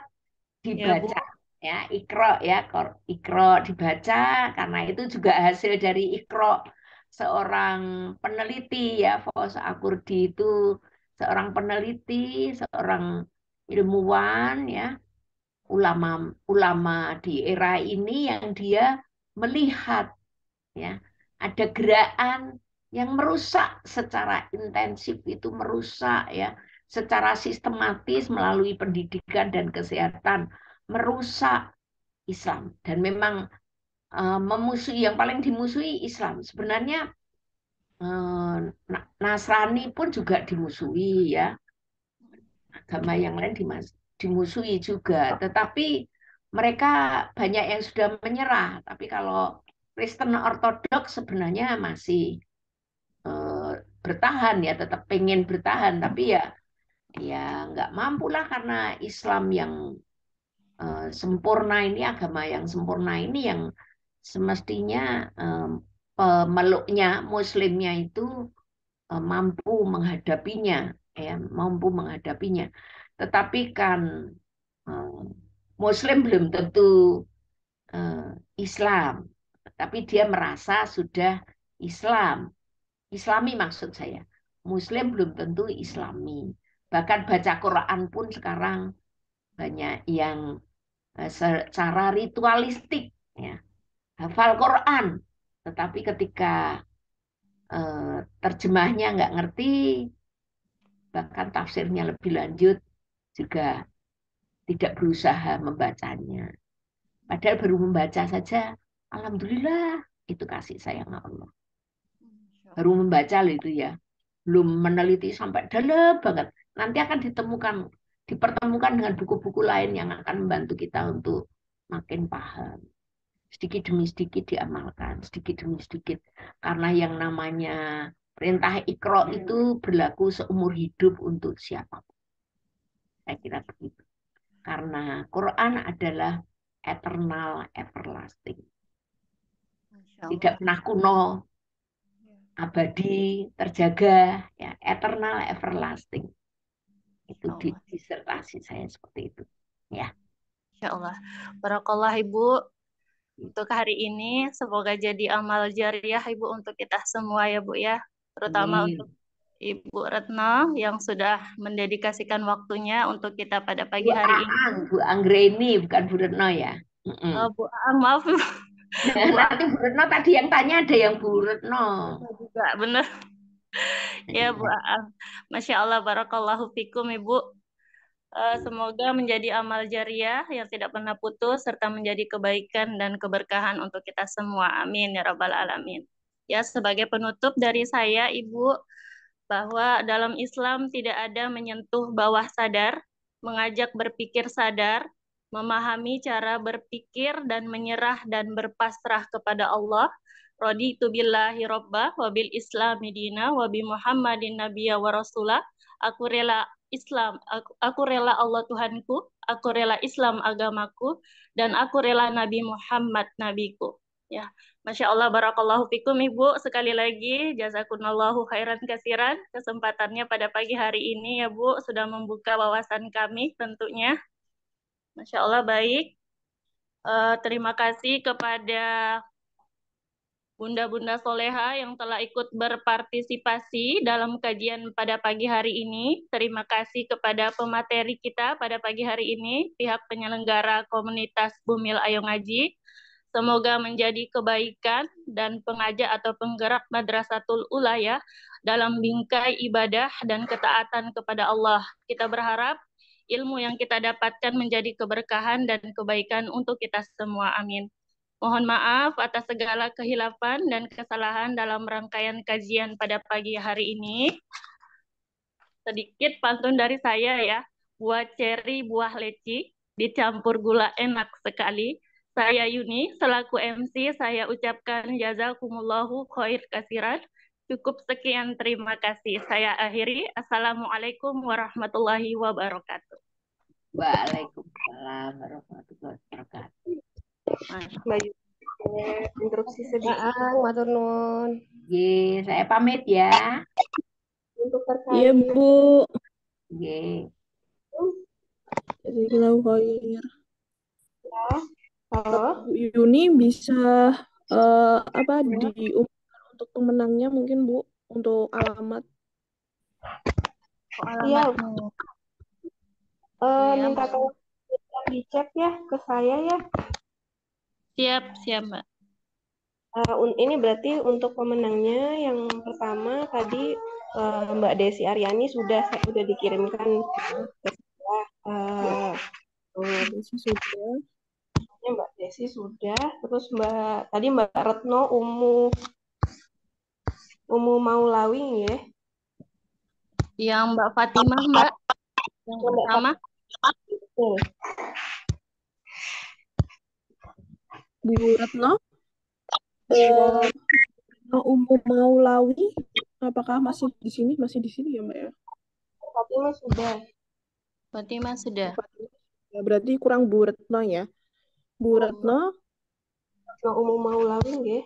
Ya Bu. dibaca ya, Iqra ya, Iqra dibaca karena itu juga hasil dari Iqra, seorang peneliti ya. Fauzi Akurdi itu seorang peneliti, seorang ilmuwan ya, ulama di era ini yang dia melihat ya ada gerakan yang merusak secara intensif, itu merusak ya secara sistematis melalui pendidikan dan kesehatan, merusak Islam. Dan memang memusuhi, yang paling dimusuhi Islam. Sebenarnya Nasrani pun juga dimusuhi ya, agama yang lain dimusuhi juga. Tetapi mereka banyak yang sudah menyerah. Tapi kalau Kristen Ortodoks sebenarnya masih bertahan ya, tetap pengen bertahan. Tapi ya nggak mampu lah, karena Islam yang sempurna ini, agama yang sempurna ini yang semestinya pemeluknya, muslimnya itu mampu menghadapinya ya, mampu menghadapinya. Tetapi kan muslim belum tentu Islam, tapi dia merasa sudah Islam, Islami maksud saya. Muslim belum tentu Islami. Bahkan baca Quran pun sekarang banyak yang secara ritualistik ya, hafal Quran, tetapi ketika terjemahnya nggak ngerti, bahkan tafsirnya lebih lanjut juga tidak berusaha membacanya. Padahal baru membaca saja, alhamdulillah, itu kasih sayang Allah. Baru membaca loh itu ya, belum meneliti sampai dalam banget. Nanti akan dipertemukan dengan buku-buku lain yang akan membantu kita untuk makin paham. Sedikit demi sedikit diamalkan, sedikit demi sedikit. Karena yang namanya perintah Iqra itu berlaku seumur hidup untuk siapapun. Saya kira begitu. Karena Quran adalah eternal, everlasting. Tidak pernah kuno, abadi, terjaga, ya, eternal, everlasting. Itu di disertasi saya seperti itu. Ya. Insya Allah. Barakallah Ibu. Untuk hari ini semoga jadi amal jariah Ibu untuk kita semua ya Bu ya. Terutama Amin. untuk Ibu Retno yang sudah mendedikasikan waktunya untuk kita pada pagi Bu hari ini. Aang, Bu Anggreni, bukan Bu Retno ya. Bu Aang, maaf. Nanti Bu Retno tadi yang tanya ada yang Bu Retno. Juga benar. Ya Bu Aang. Masya Allah, barakallahu fikum Ibu. Semoga menjadi amal jariah yang tidak pernah putus serta menjadi kebaikan dan keberkahan untuk kita semua. Amin ya rabbal alamin. Ya, sebagai penutup dari saya Ibu, bahwa dalam Islam tidak ada menyentuh bawah sadar, mengajak berpikir sadar, memahami cara berpikir dan menyerah dan berpasrah kepada Allah. Raditu billahi robba wa bil islami dina wa bi Muhammadin nabiyya wa rasulah. Aku rela Islam, aku rela Allah Tuhanku, aku rela Islam agamaku, dan aku rela Nabi Muhammad nabiku. Ya, Masya Allah, barakallahu fikum Ibu. Sekali lagi, jazakumullahu khairan kasiran. Kesempatannya pada pagi hari ini ya Bu, sudah membuka wawasan kami tentunya. Masya Allah, baik. Terima kasih kepada Bunda-Bunda Soleha yang telah ikut berpartisipasi dalam kajian pada pagi hari ini. Terima kasih kepada pemateri kita pada pagi hari ini, pihak penyelenggara komunitas Bumil Ayo Ngaji. Semoga menjadi kebaikan dan pengajak atau penggerak Madrasatul Ula ya dalam bingkai ibadah dan ketaatan kepada Allah. Kita berharap ilmu yang kita dapatkan menjadi keberkahan dan kebaikan untuk kita semua. Amin. Mohon maaf atas segala kehilafan dan kesalahan dalam rangkaian kajian pada pagi hari ini. Sedikit pantun dari saya ya. Buah ceri, buah leci, dicampur gula enak sekali. Saya Yuni, selaku MC, saya ucapkan jazakumullahu khair kasiran. Cukup sekian, terima kasih. Saya akhiri. Assalamualaikum warahmatullahi wabarakatuh. Waalaikumsalam warahmatullahi wabarakatuh. Mbak Yuni, interupsi sedikit. Matur nuwun. Ye, saya pamit ya. Untuk Iya, terkait Bu. Ye. Jazakallahu khair. halo, Bu Yuni bisa diumumkan untuk pemenangnya mungkin Bu, untuk alamat. iya, Alamatnya. minta tolong dicek ya ke saya ya. Siap, Mbak. Ini berarti untuk pemenangnya yang pertama tadi Mbak Desi Aryani sudah dikirimkan ke saya. Desi sudah. Mbak Desi sudah, terus tadi Mbak Retno Maulawi ya. Yang Mbak Fatimah, Mbak. Yang pertama. Bu Retno. Maulawi, apakah masih di sini? Masih di sini ya, Mbak ya? Fatimah sudah. Fatimah sudah. Ya, berarti kurang Bu Retno ya. Bu Retno. Maulawi nggih.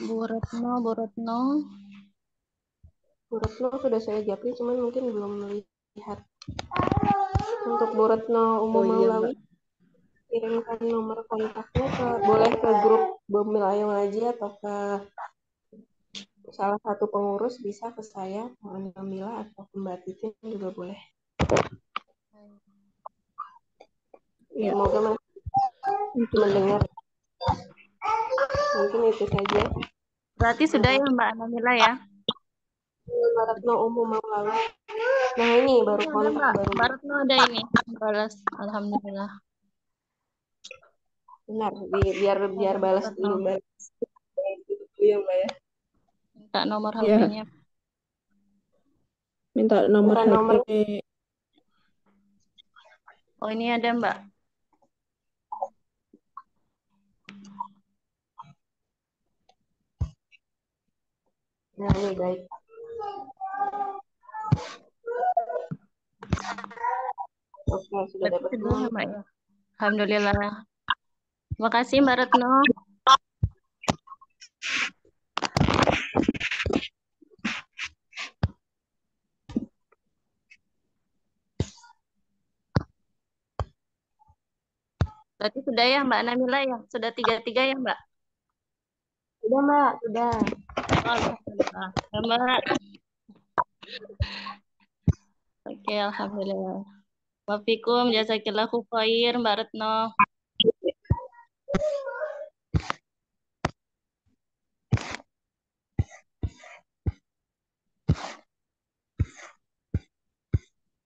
Bu Retno. Bu Retno sudah saya japri, cuman mungkin belum melihat. Untuk Bu Retno Maulawi, kirimkan nomor kontaknya boleh ke grup Bumil Ayo Ngaji atau ke salah satu pengurus, bisa ke saya, Mbak Mila atau ke Mbak Titin juga boleh. Ya. Semoga mendengar. Mungkin itu saja. Berarti sudah ya Mbak Namila ya? Mbak Retno Maulawi. Nah ini baru kontak baru. Mbak Retno ada ini balas. Alhamdulillah. Benar, biar balas dulu Mbak. Ya Mbak ya. Minta nomor HP-nya. Minta nomor HP. Oh ini ada Mbak. Nah ini baik. Oke, sudah dapat semua. Mbak ya. Alhamdulillah. Terima kasih Mbak Retno. Berarti sudah ya Mbak Namila ya? Sudah 3-3 ya Mbak? Sudah Mbak, sudah. Alhamdulillah. Ya, Mbak. Oke, alhamdulillah. Wafikum jazakillahu khair Mbak Retno.